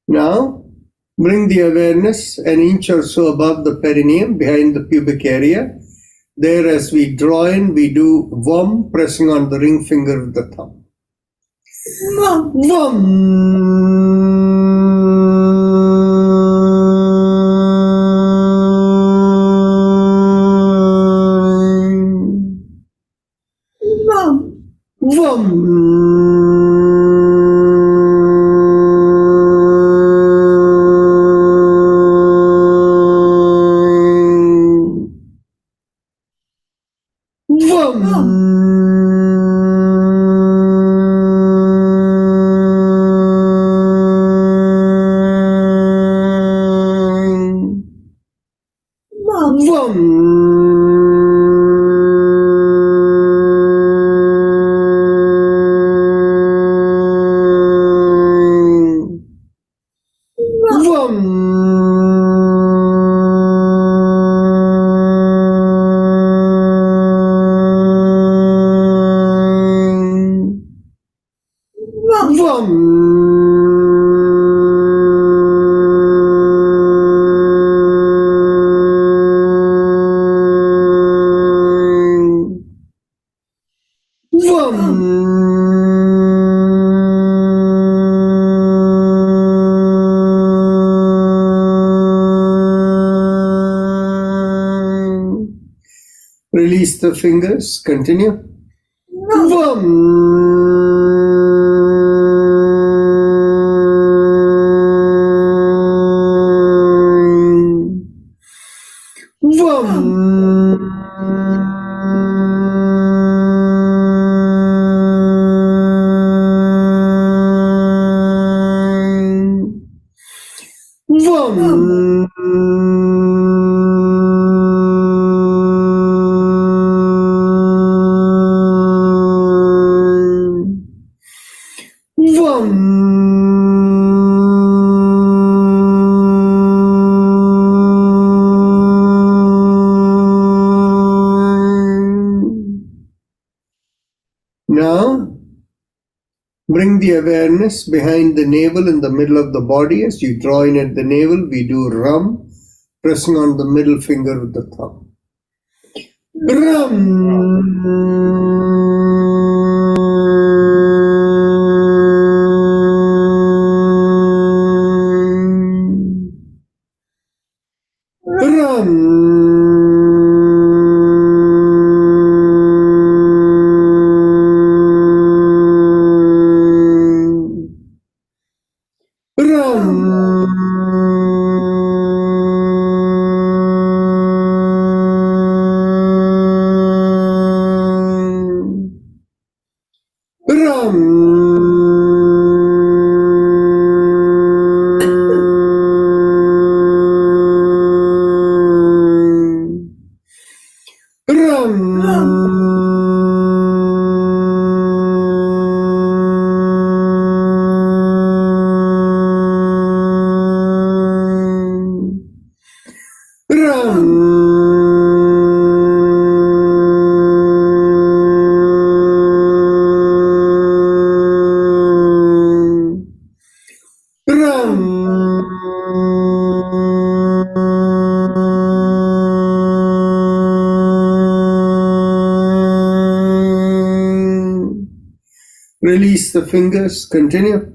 Now, bring the awareness an inch or so above the perineum, behind the pubic area. There, as we draw in, we do VAM, pressing on the ring finger of the thumb. Release the fingers. Continue. Now, bring the awareness behind the navel in the middle of the body. As you draw in at the navel, we do Ram, pressing on the middle finger of the thumb. Release the fingers. Continue.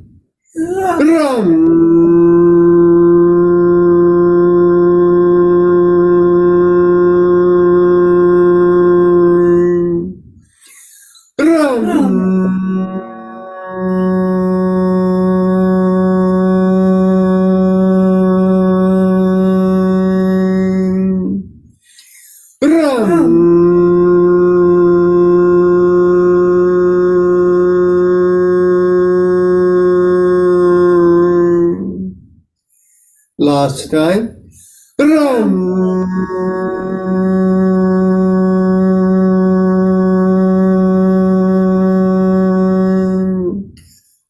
Last time.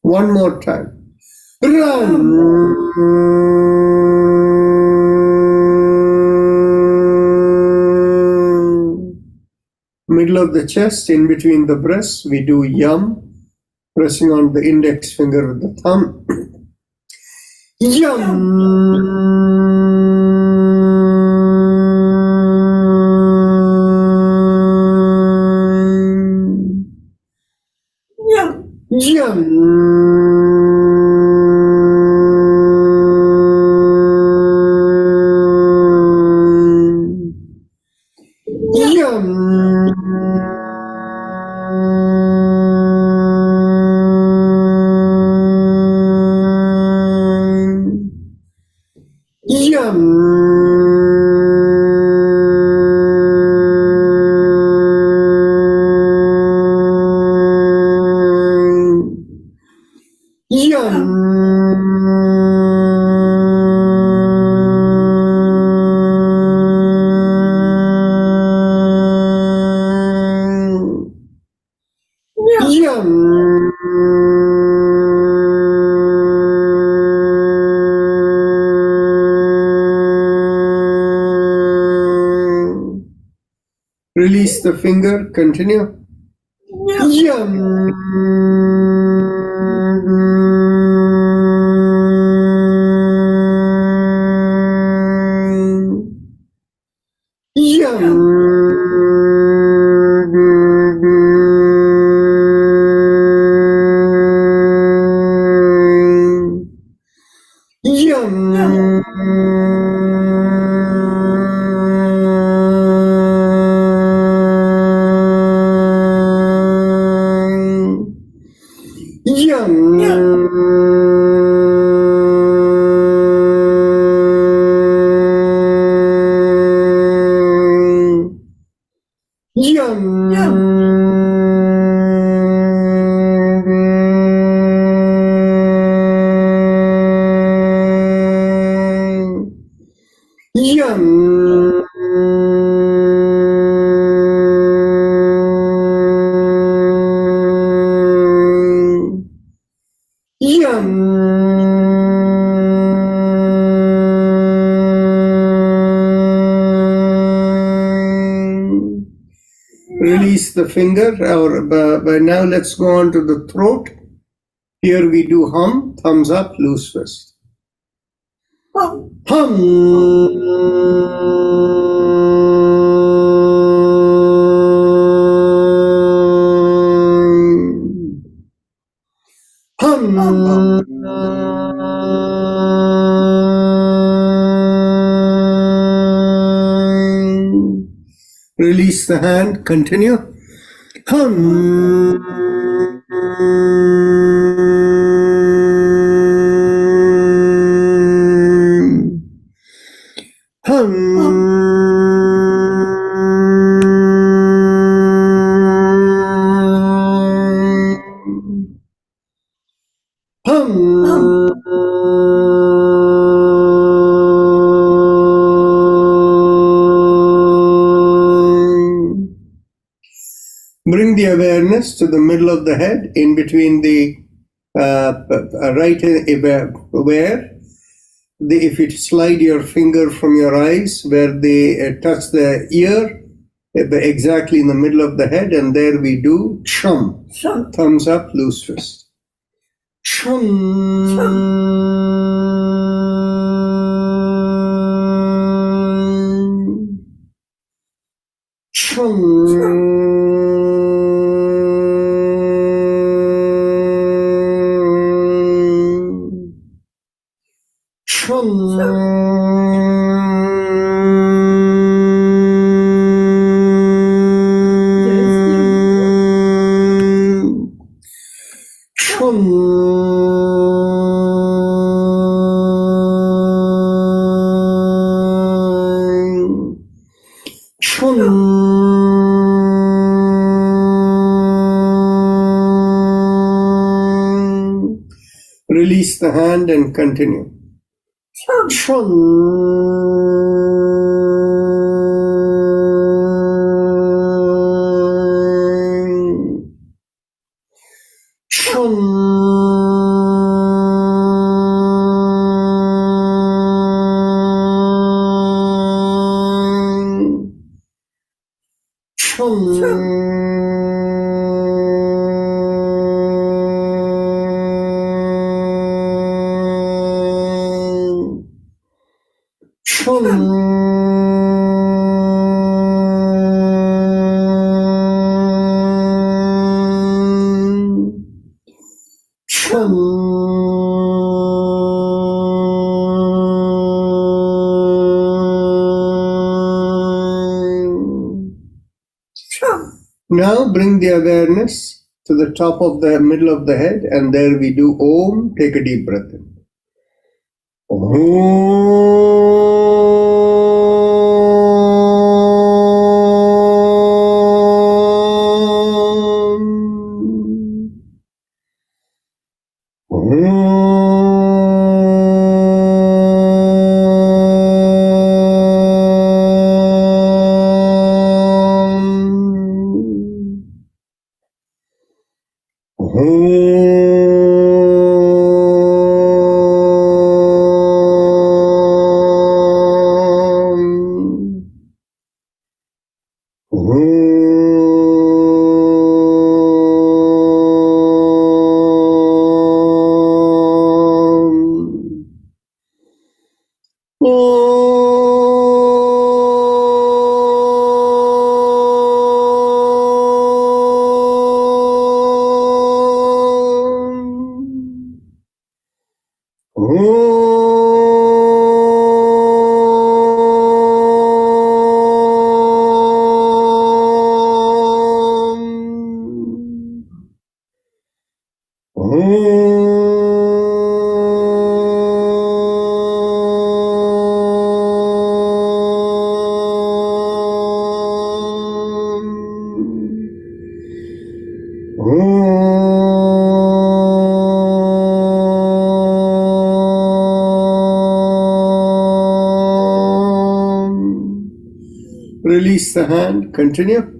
One more time. Middle of the chest, in between the breasts, we do yum, pressing on the index finger with the thumb. Release the finger, continue. Release the finger. By now, let's go on to the throat. Here we do hum, thumbs up, loose fist. Hum. Release the hand, continue. Bring the awareness to the middle of the head, in between the right where if you slide your finger from your eyes where they touch the ear, exactly in the middle of the head, and there we do chum. Thumbs up, loose fist. Chum. Chum. Release the hand and continue. Now bring the awareness to the top of the middle of the head, and there we do Om. Take a deep breath in. Release the hand, continue.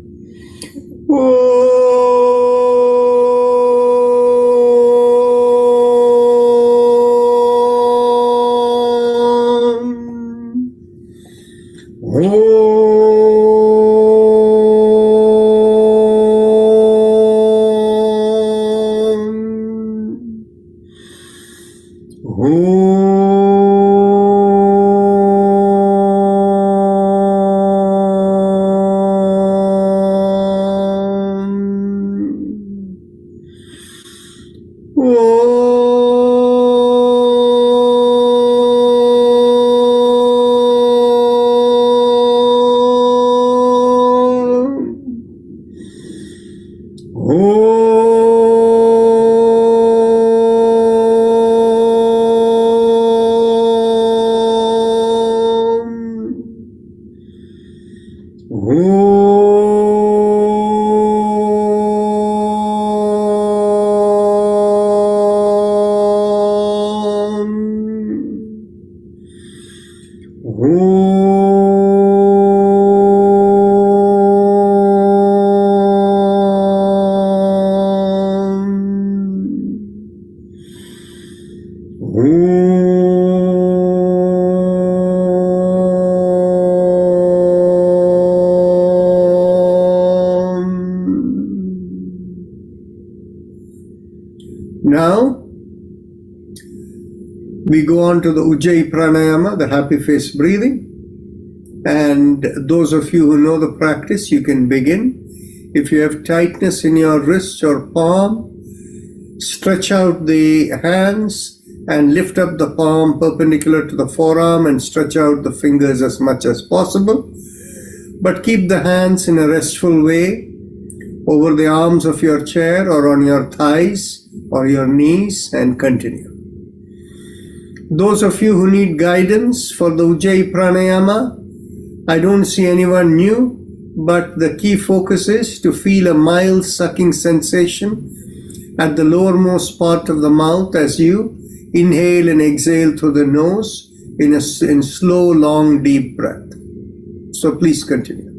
Now, we go on to the Ujjayi Pranayama, the happy face breathing. And those of you who know the practice, you can begin. If you have tightness in your wrist or palm, stretch out the hands and lift up the palm perpendicular to the forearm and stretch out the fingers as much as possible. But keep the hands in a restful way over the arms of your chair or on your thighs or your knees and continue. Those of you who need guidance for the Ujjayi Pranayama, I don't see anyone new, but the key focus is to feel a mild sucking sensation at the lowermost part of the mouth as you inhale and exhale through the nose in slow, long, deep breath. So please continue.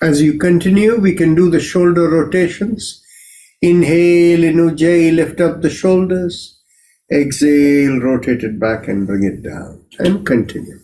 As you continue, we can do the shoulder rotations. Inhale in Ujjayi, lift up the shoulders. Exhale, rotate it back and bring it down. And continue.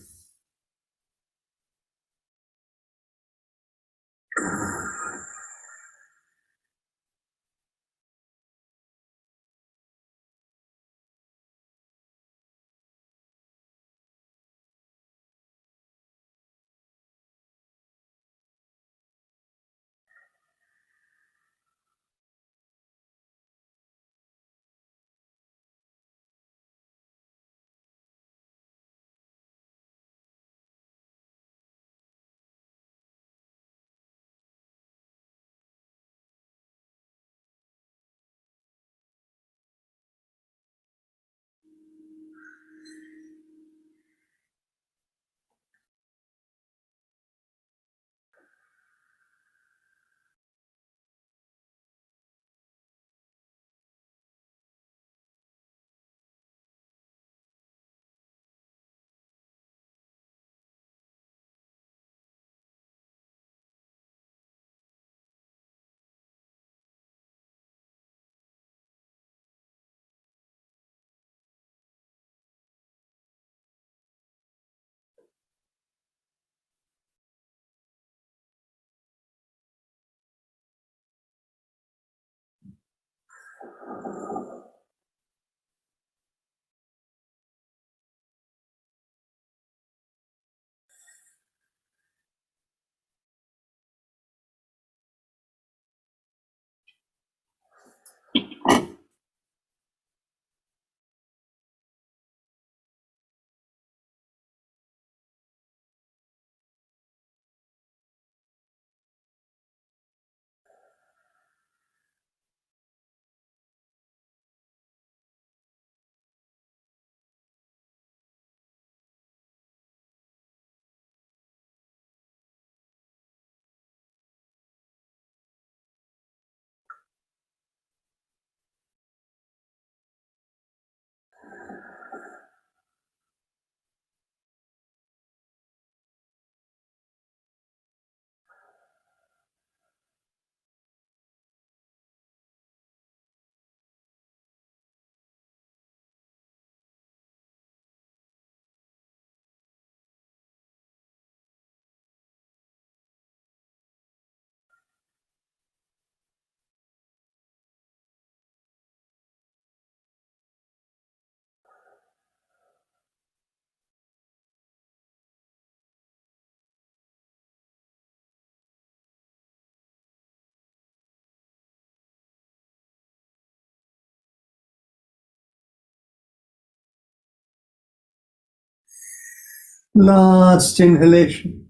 Last inhalation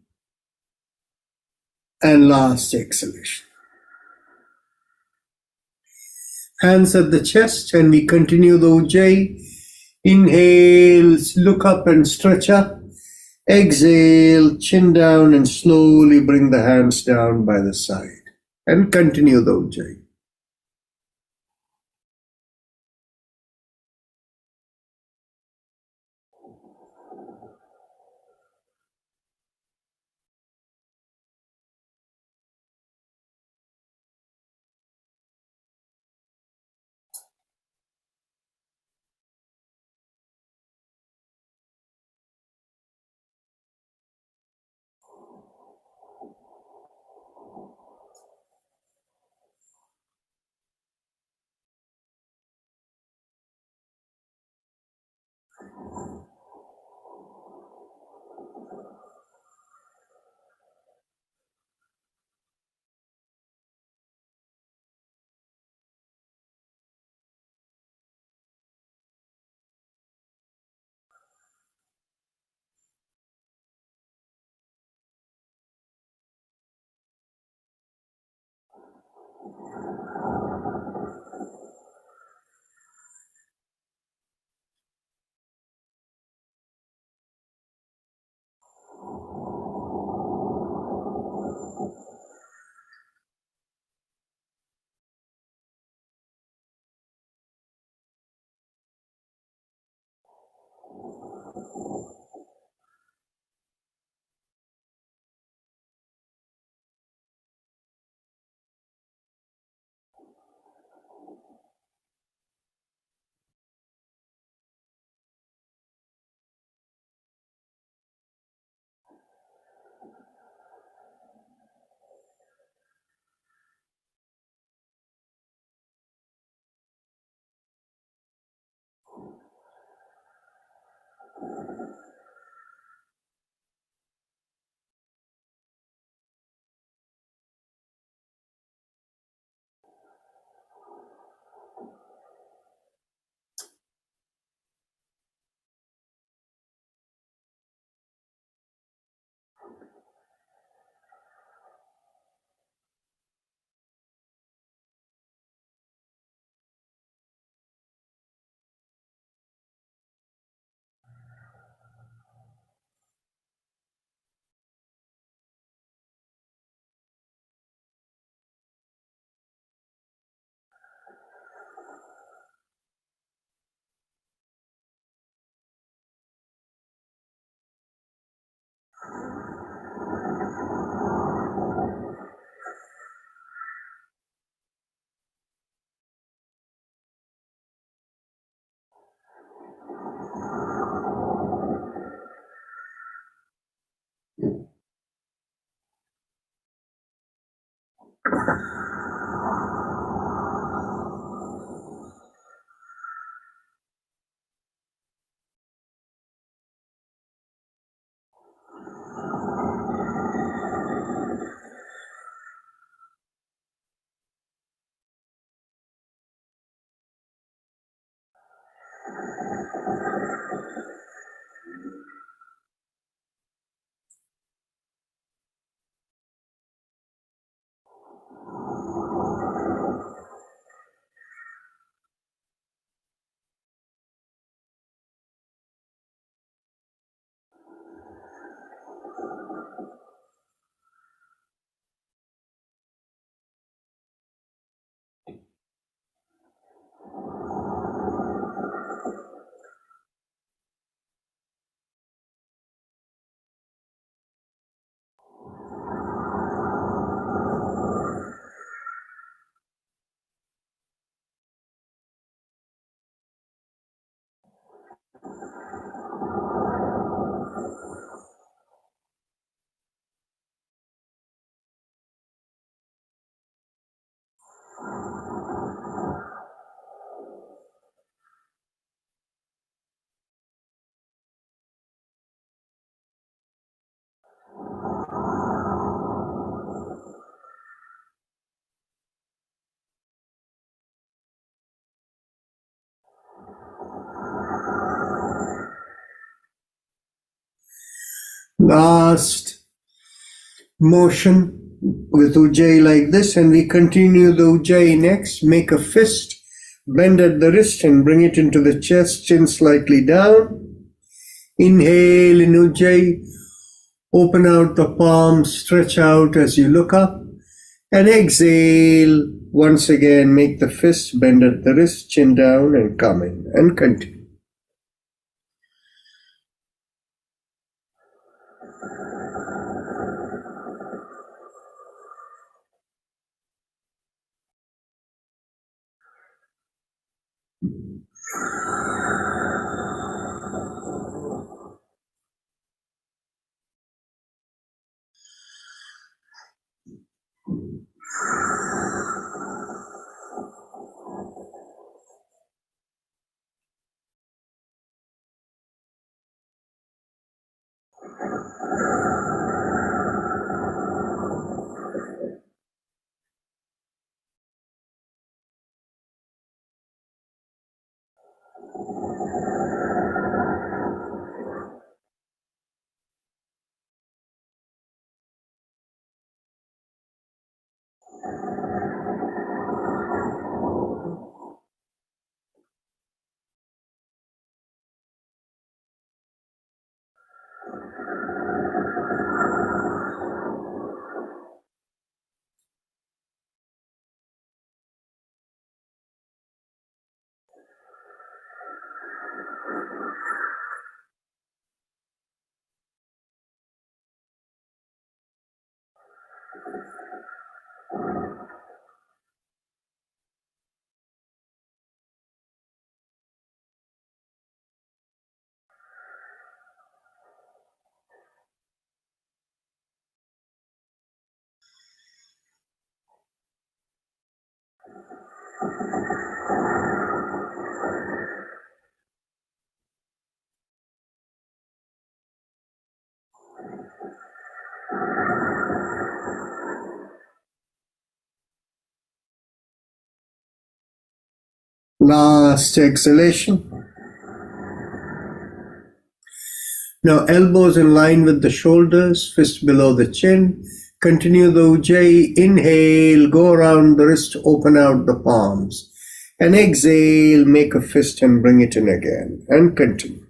and last exhalation. Hands at the chest, and we continue the Ujjayi. Inhale, look up and stretch up. Exhale, chin down and slowly bring the hands down by the side. And continue the Ujjayi. Last motion with Ujjayi like this, and we continue the Ujjayi next. Make a fist, bend at the wrist and bring it into the chest, chin slightly down. Inhale in Ujjayi, open out the palms, stretch out as you look up, and exhale. Once again, make the fist, bend at the wrist, chin down, and come in, and continue. Last exhalation. Now elbows in line with the shoulders, fist below the chin. Continue the Ujjayi. Inhale, go around the wrist, open out the palms. And exhale, make a fist and bring it in again. And continue.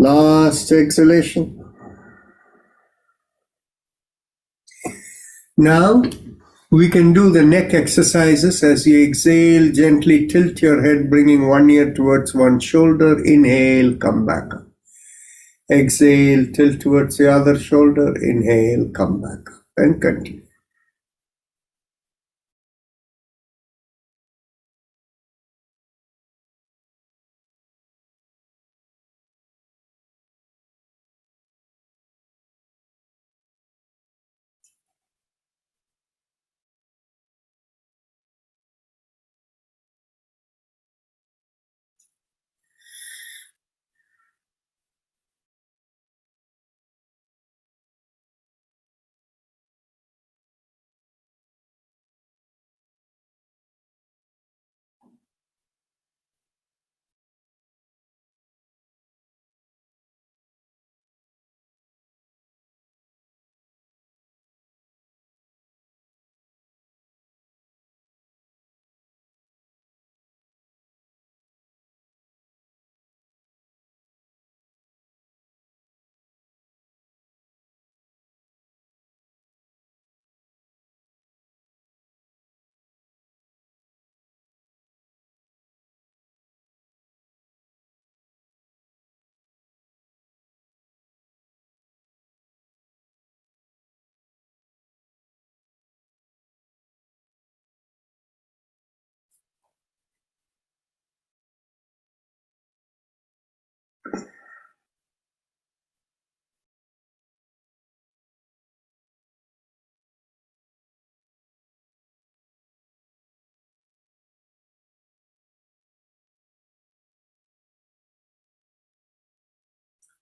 Last exhalation. Now we can do the neck exercises. As you exhale, gently tilt your head, bringing one ear towards one shoulder. Inhale, come back up. Exhale, tilt towards the other shoulder. Inhale, come back up, and continue.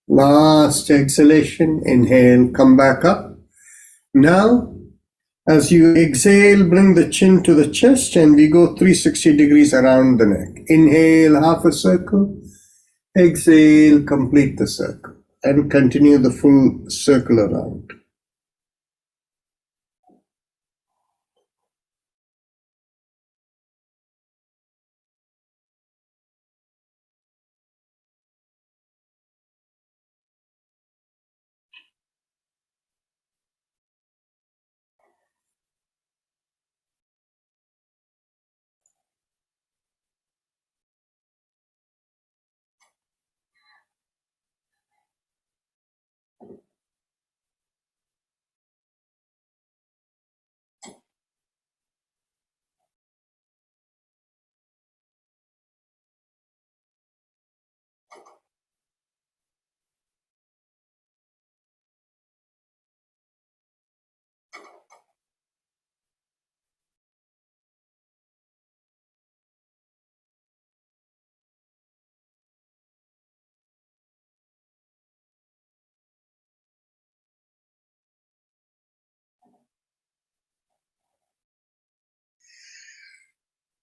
Last exhalation. Inhale, come back up. Now, as you exhale, bring the chin to the chest and we go 360 degrees around the neck. Inhale, half a circle. Exhale, complete the circle and continue the full circle around.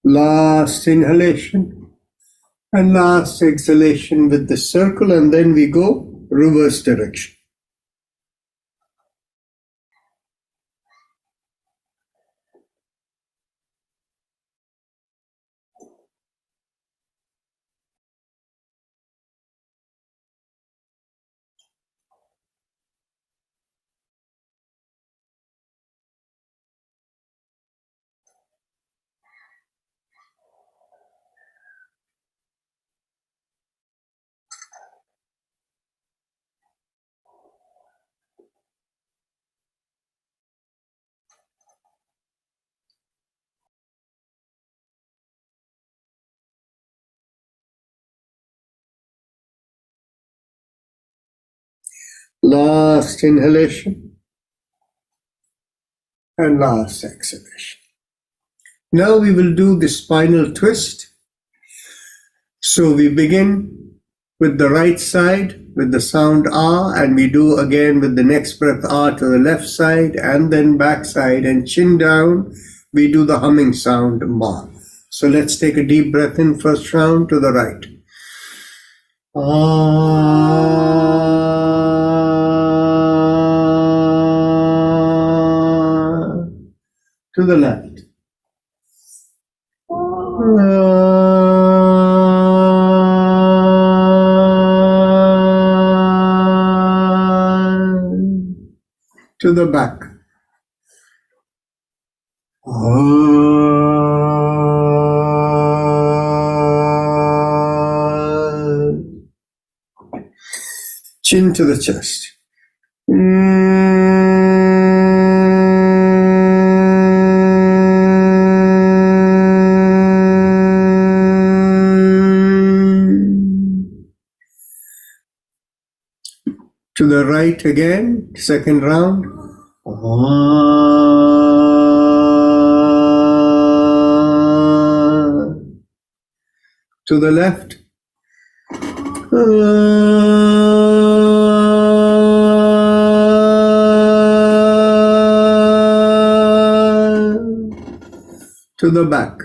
Last inhalation and last exhalation with the circle, and then we go reverse direction. Last inhalation and last exhalation. Now we will do the spinal twist. So we begin with the right side with the sound ah, and we do again with the next breath ah to the left side, and then back side and chin down. We do the humming sound ma. So let's take a deep breath in first round to the right. To the left. to the back. Chin to the chest. To the right again, second round. To the left. To the back.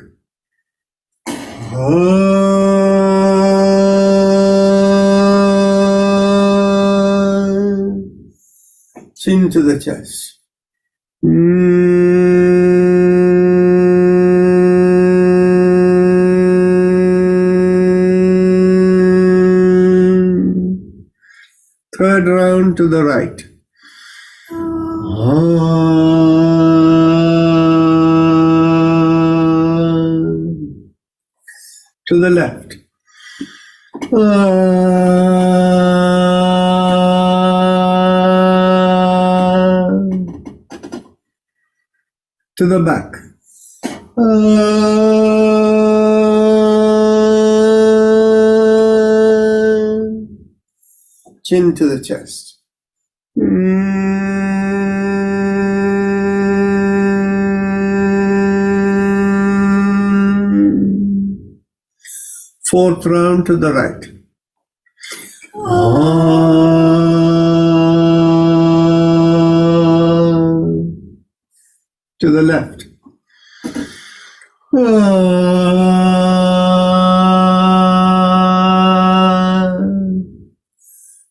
Chin to the chest. Third round to the right. To the left. To the back. Chin to the chest. Fourth round to the right. To the left.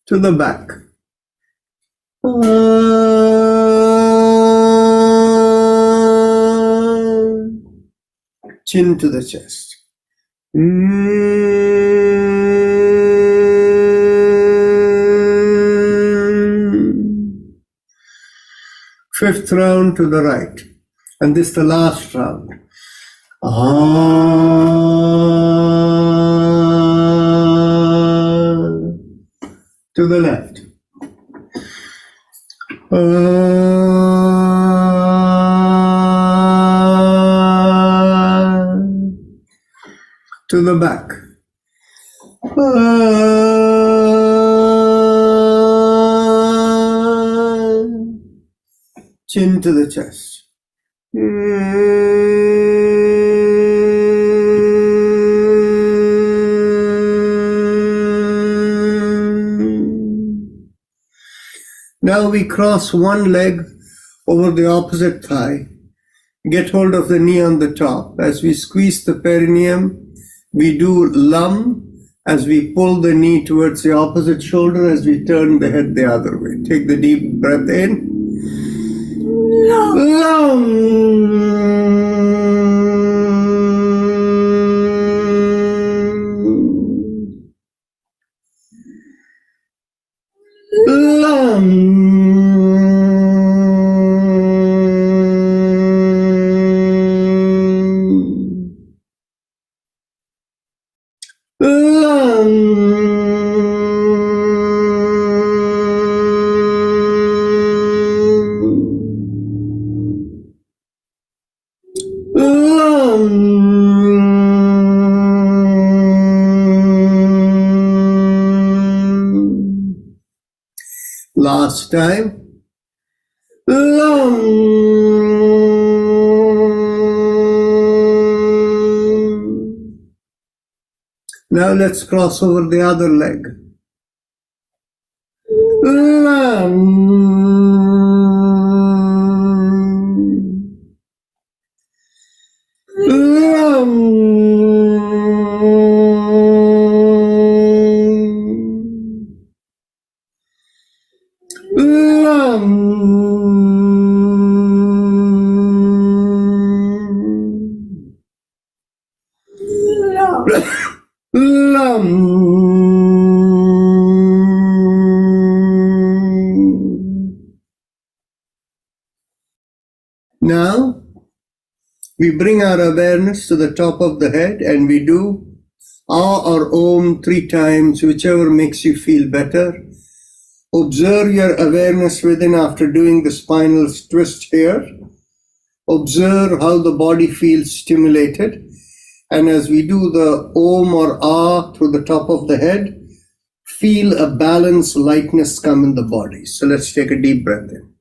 To the back. Chin to the chest. Fifth round to the right. And this is the last round. To the left. To the back. Chin to the chest. Now we cross one leg over the opposite thigh. Get hold of the knee on the top. As we squeeze the perineum, we do lum as we pull the knee towards the opposite shoulder as we turn the head the other way. Take the deep breath in. Last time. Now let's cross over the other leg. Now, we bring our awareness to the top of the head and we do Ah or Om 3 times, whichever makes you feel better. Observe your awareness within after doing the spinal twist here. Observe how the body feels stimulated. And as we do the Om or Ah through the top of the head, feel a balance, lightness come in the body. So let's take a deep breath in.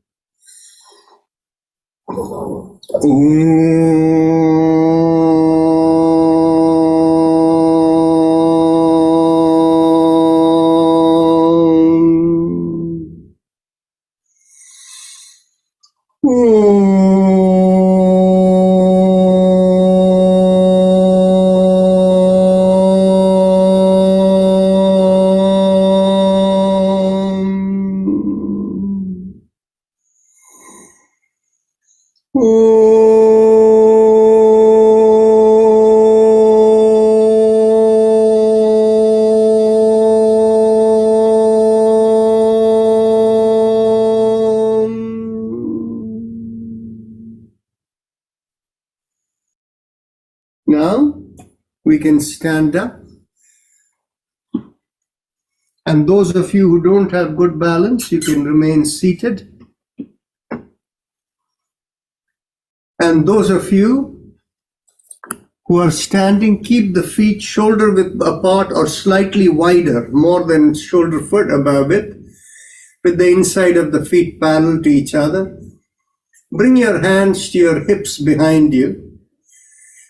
Now we can stand up. And those of you who don't have good balance, you can remain seated. And those of you who are standing, keep the feet shoulder width apart or slightly wider, more than shoulder foot above it, with the inside of the feet parallel to each other. Bring your hands to your hips behind you.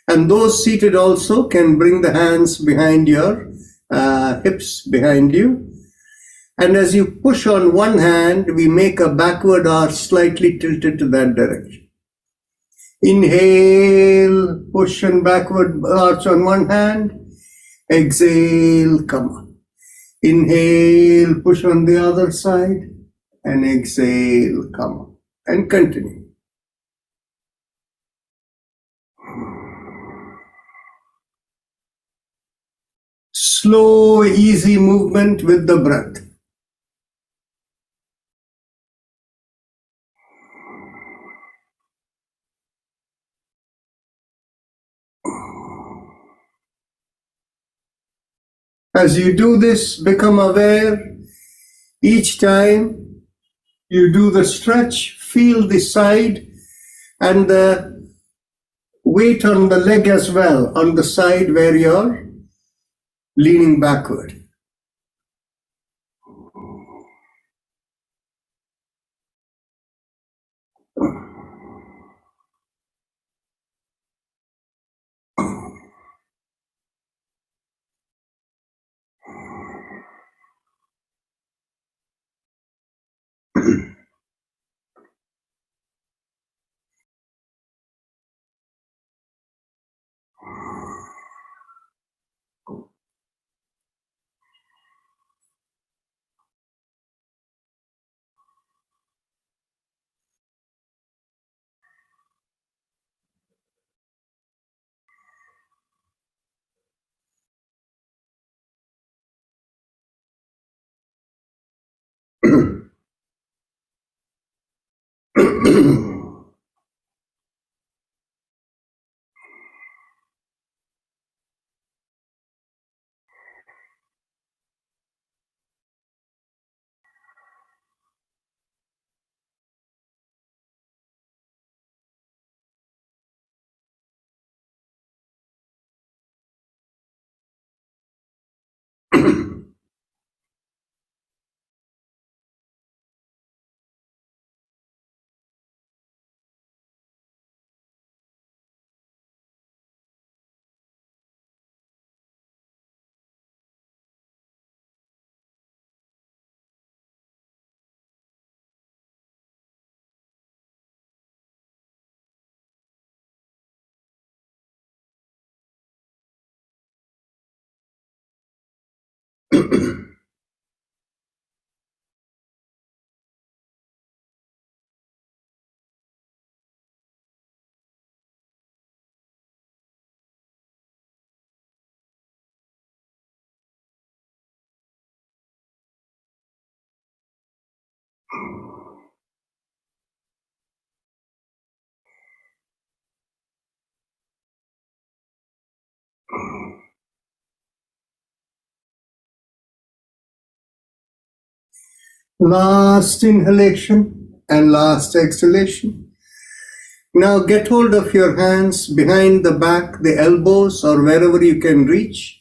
And those seated also can bring the hands behind your hips behind you. And as you push on one hand, we make a backward arch slightly tilted to that direction. Inhale, push and backward arch on one hand. Exhale, come on. Inhale, push on the other side. And exhale, come on. And continue. Slow, easy movement with the breath. As you do this, become aware. Each time you do the stretch, feel the side and the weight on the leg as well, on the side where you're leaning backward. Last inhalation and last exhalation. Now get hold of your hands behind the back, the elbows, or wherever you can reach.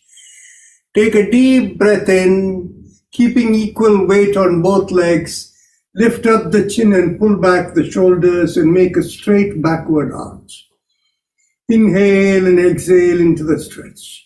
Take a deep breath in, keeping equal weight on both legs. Lift up the chin and pull back the shoulders and make a straight backward arch. Inhale and exhale into the stretch.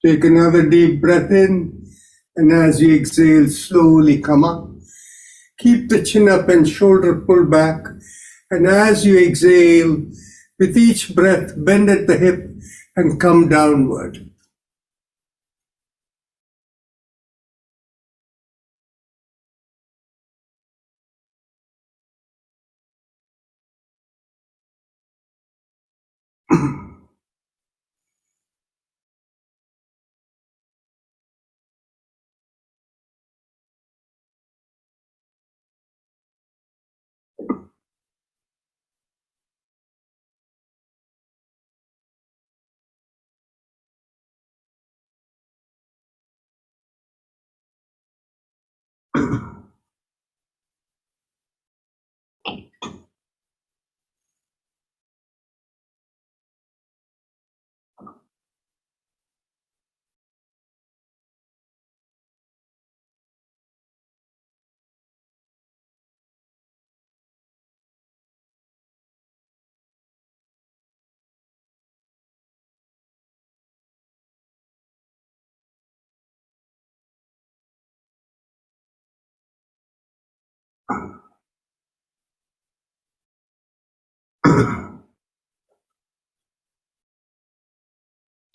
Take another deep breath in, and as you exhale, slowly come up. Keep the chin up and shoulder pulled back. And as you exhale, with each breath, bend at the hip and come downward.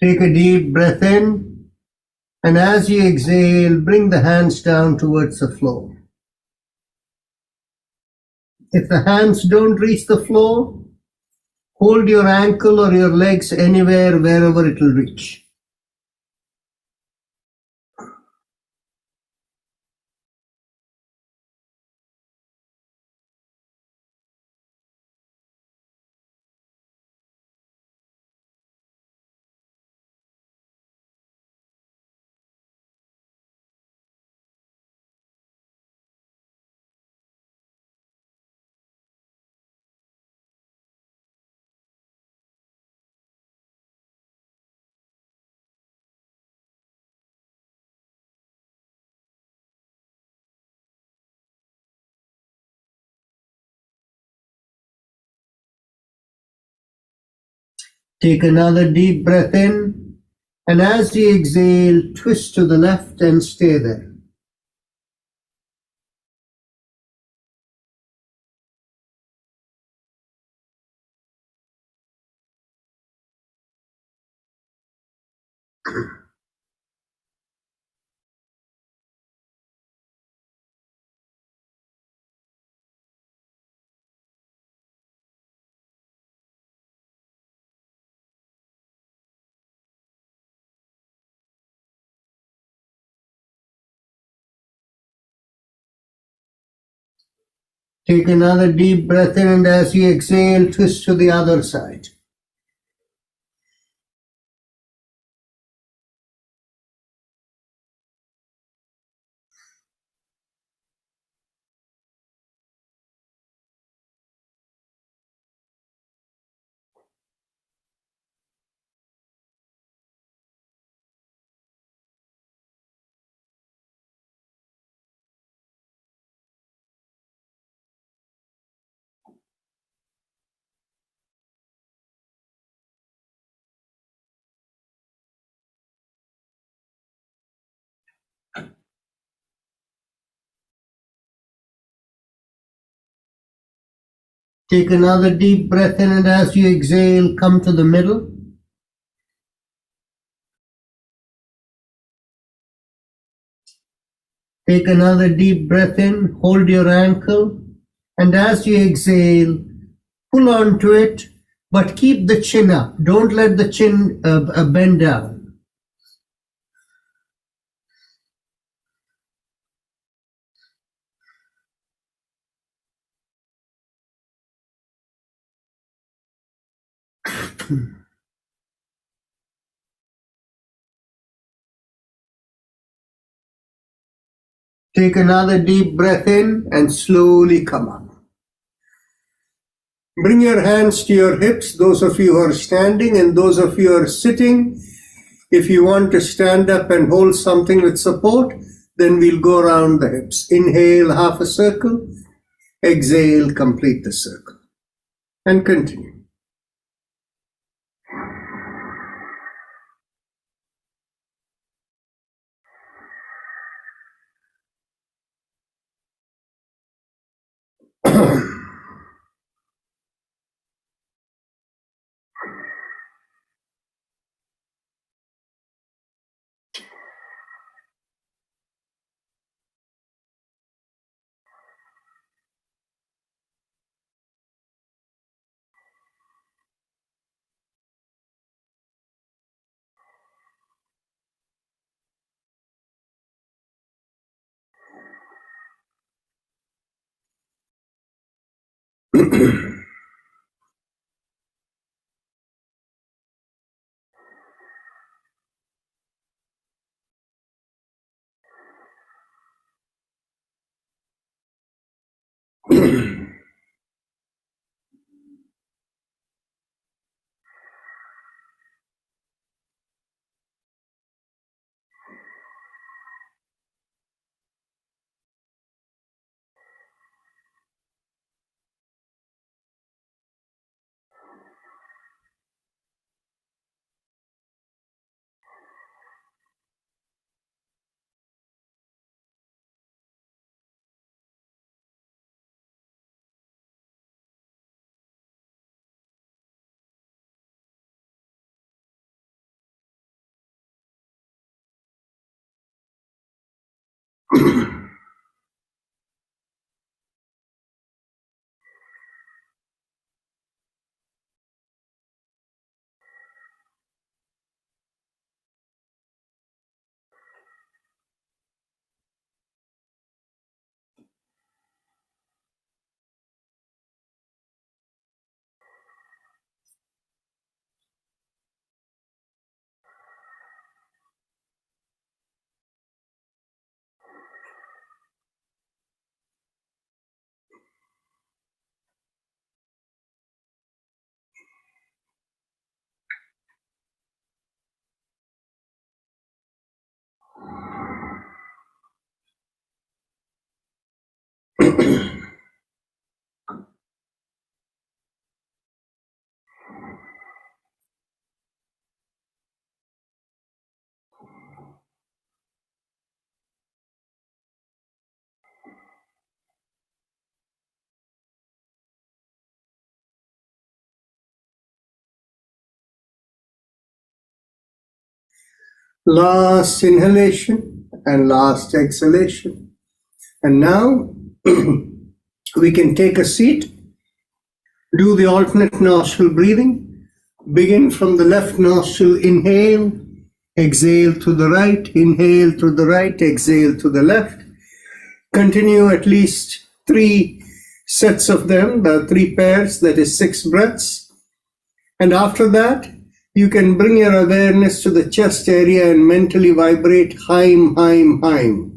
Take a deep breath in, and as you exhale, bring the hands down towards the floor. If the hands don't reach the floor, hold your ankle or your legs anywhere, wherever it will reach. Take another deep breath in, and as you exhale, twist to the left and stay there. Take another deep breath in, and as you exhale, twist to the other side. Take another deep breath in, and as you exhale, come to the middle. Take another deep breath in, hold your ankle, and as you exhale, pull onto it but keep the chin up. Don't let the chin bend down. Take another deep breath in and slowly come up. Bring your hands to your hips, those of you who are standing, and those of you who are sitting. If you want to stand up and hold something with support, then we'll go around the hips. Inhale half a circle, exhale, complete the circle, and continue. Last inhalation and last exhalation. And now we can take a seat, do the alternate nostril breathing. Begin from the left nostril, inhale, exhale to the right, inhale to the right, exhale to the left. Continue at least 3 sets of them, the 3 pairs, that is 6 breaths. And after that, you can bring your awareness to the chest area and mentally vibrate Haim, Haim, Haim.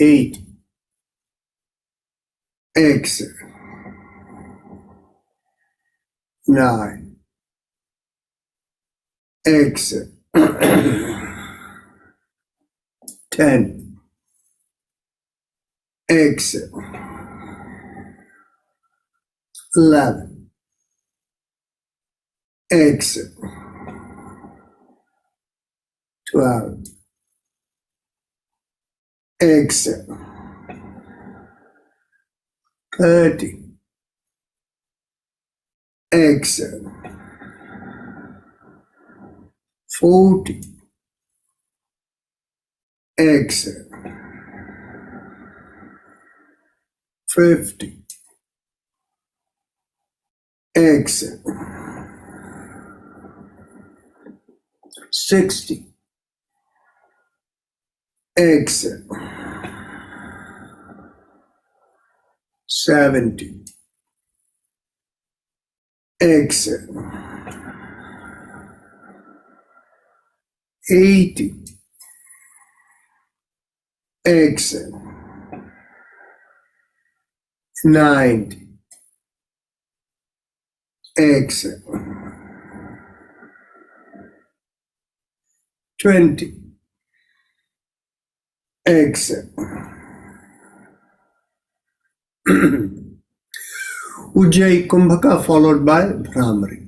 8. Exhale. 9. Exhale. 10. Exhale. 11. Exhale. 12. Exhale. 30. Exhale. 40. Exhale. 50. Exhale. 60. Exhale. 70. Exhale. 80. Exhale. 90. Exhale. 20. Exhale. Ujjayi Kumbhaka followed by Bhramari.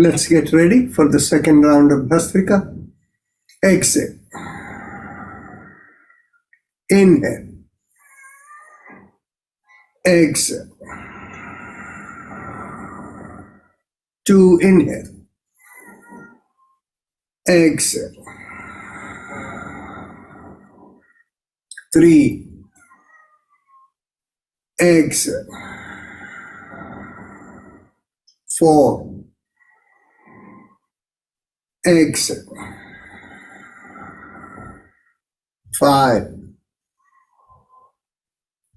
Let's get ready for the second round of Bhastrika. Exhale. Inhale. Exhale. 2. Inhale. Exhale. 3. Exhale. 4. Exhale. 5.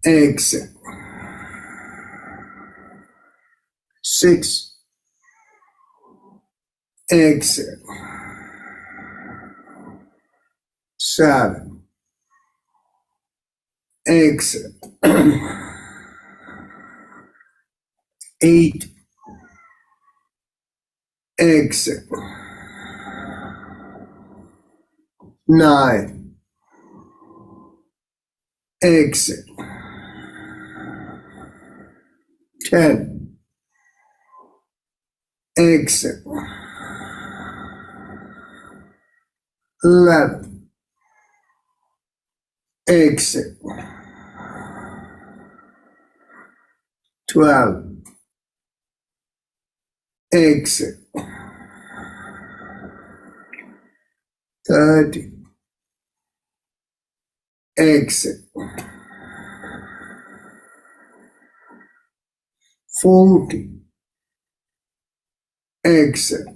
Exhale. 6. Exhale. 7. Exhale. 8. Exhale. 9. Exhale. 10. Exhale. 11. Exhale. 12. Exhale. 30. Exhale. 40. Exhale.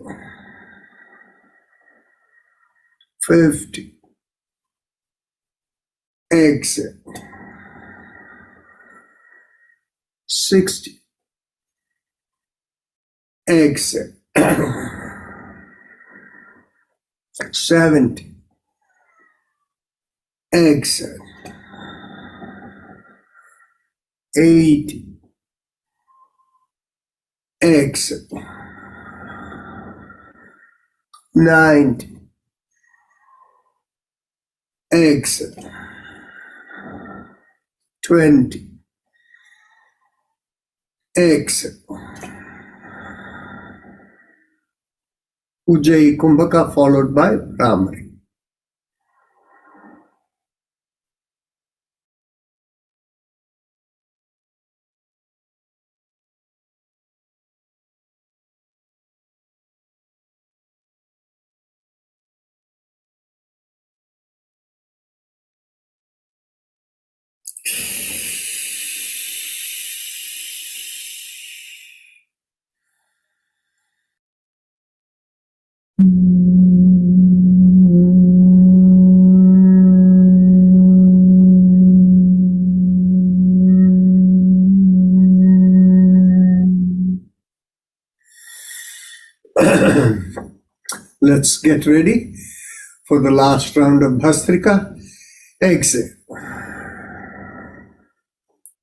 50. Exhale. 60. Exhale. 70. Exhale. 80. Exhale. 90. Exhale. 20. Exhale. Ujjayi Kumbhaka followed by Bhramari. Let's get ready for the last round of Bhastrika. Exhale.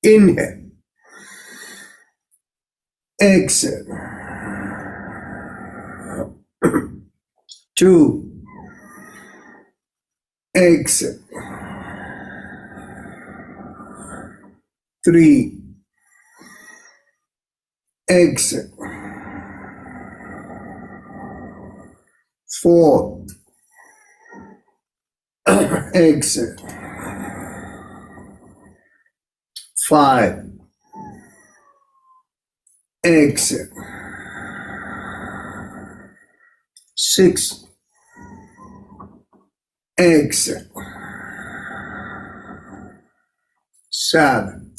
Inhale. Exhale. 2. Exhale. 3. Exhale. 4. Exhale. 5. Exhale. 6. Exhale. 7.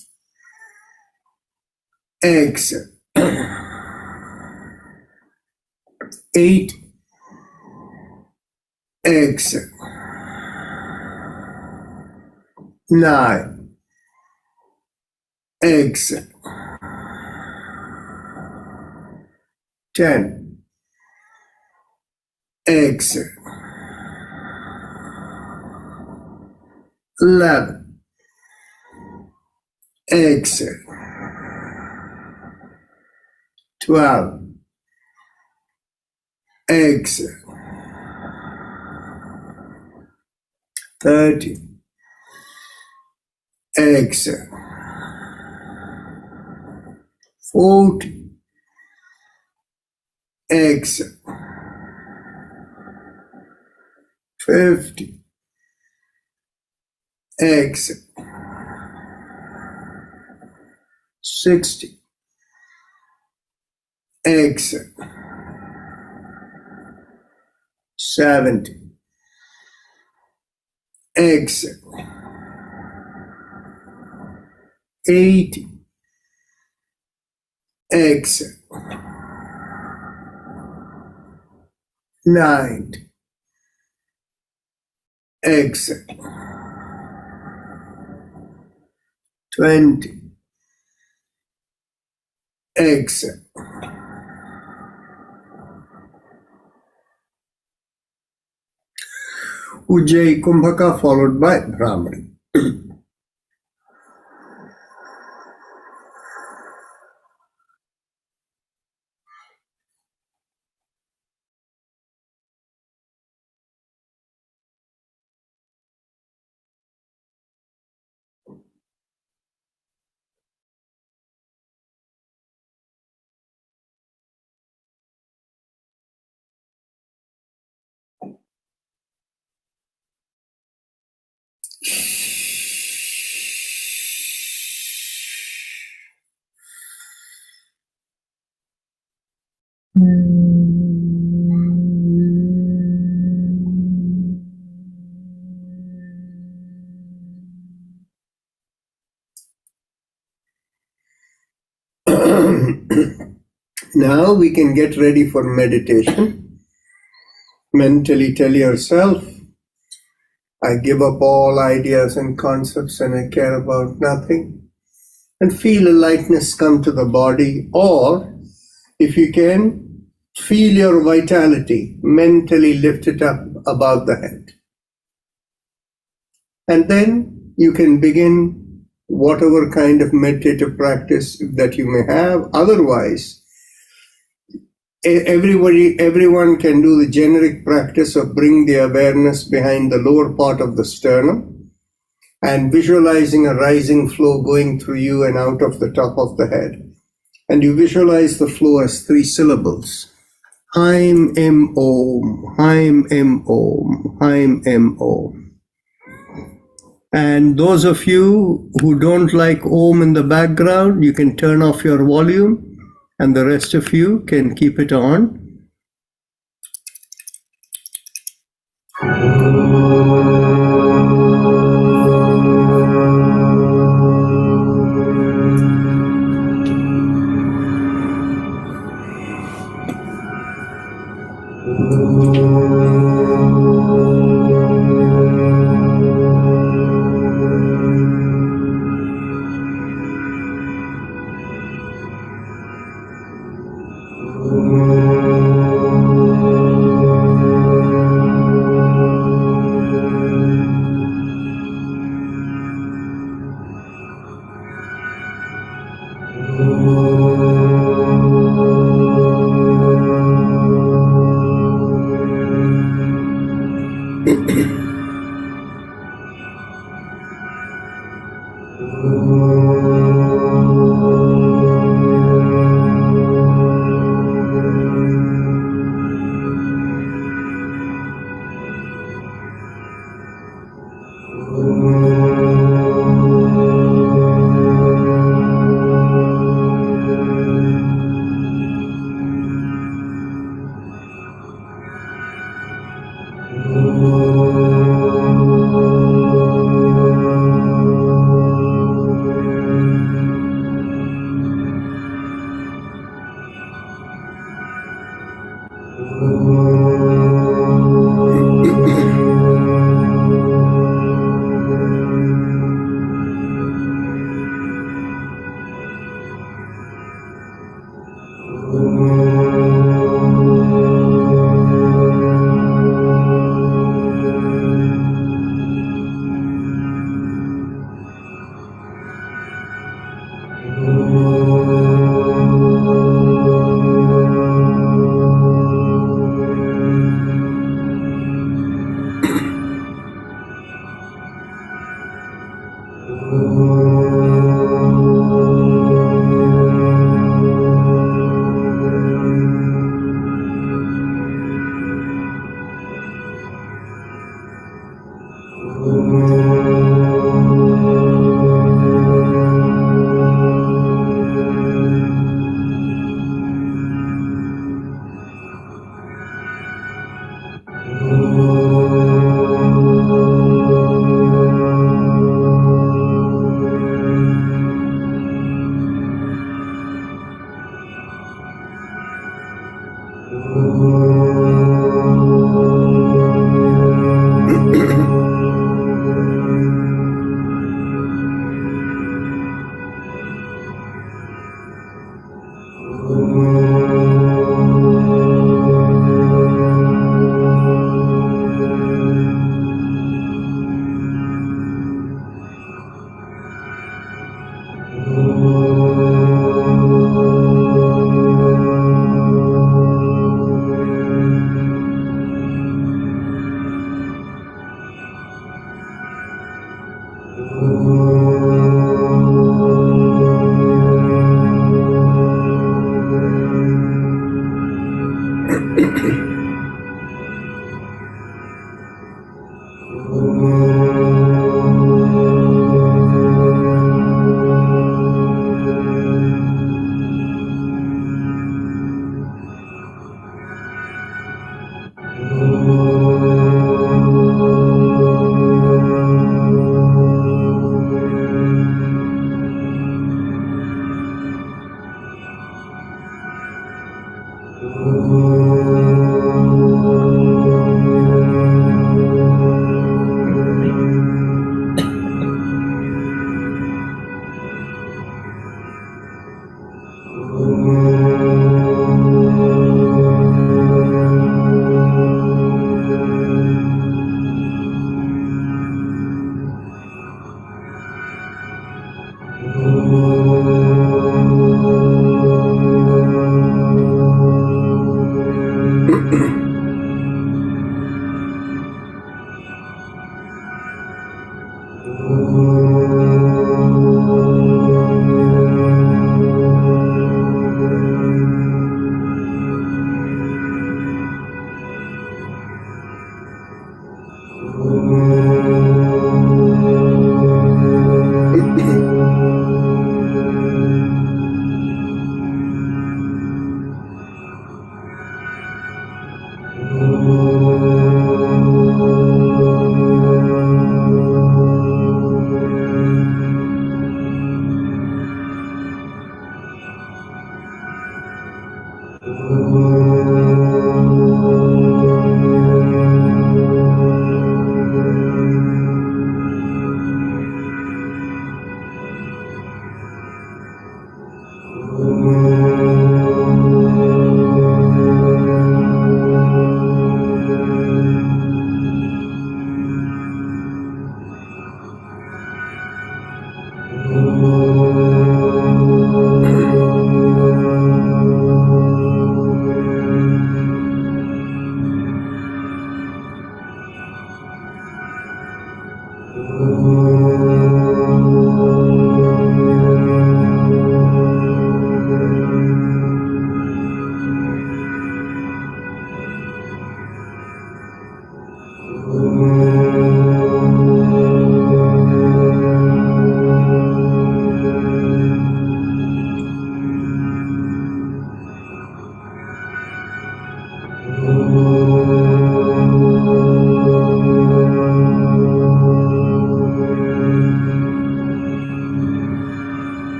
Exhale. 8. Exhale. 9. Exhale. 10. Exhale. 11. Exhale. 12. Exhale. 13. Exhale. 14. Exhale. 15. Exhale. 60. Exhale. 70. Exhale. 80. Exhale. 90. Exhale. 20. Exhale. Ujjayi Kumbhaka followed by Bhramari. Now we can get ready for meditation. Mentally tell yourself, I give up all ideas and concepts and I care about nothing. And feel a lightness come to the body, or if you can, feel your vitality, mentally lift it up above the head. And then you can begin whatever kind of meditative practice that you may have. Otherwise, everyone can do the generic practice of bring the awareness behind the lower part of the sternum and visualizing a rising flow going through you and out of the top of the head. And you visualize the flow as 3 syllables. Haim Em Om, Haim Em Om, Haim Em Om. And those of you who don't like Om in the background, you can turn off your volume, and the rest of you can keep it on.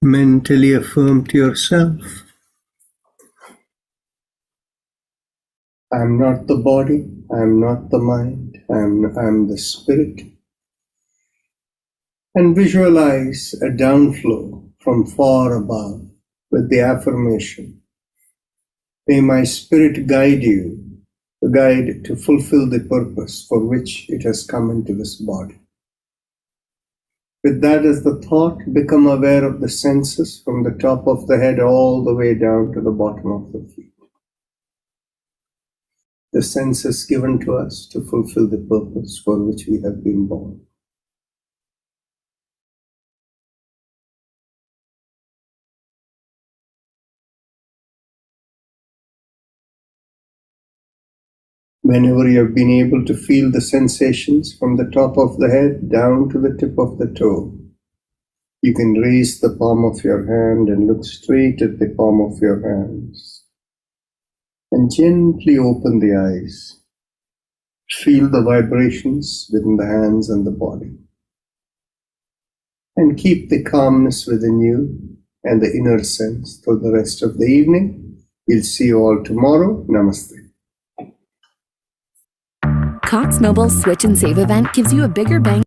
Mentally affirm to yourself, I am not the body, I am not the mind, I am the spirit. And visualize a downflow from far above with the affirmation, may my spirit guide to fulfill the purpose for which it has come into this body. With that as the thought, become aware of the senses from the top of the head all the way down to the bottom of the feet. The senses given to us to fulfill the purpose for which we have been born. Whenever you have been able to feel the sensations from the top of the head down to the tip of the toe, you can raise the palm of your hand and look straight at the palm of your hands. And gently open the eyes. Feel the vibrations within the hands and the body. And keep the calmness within you and the inner sense for the rest of the evening. We'll see you all tomorrow. Namaste. Cox Mobile's Switch and Save event gives you a bigger bang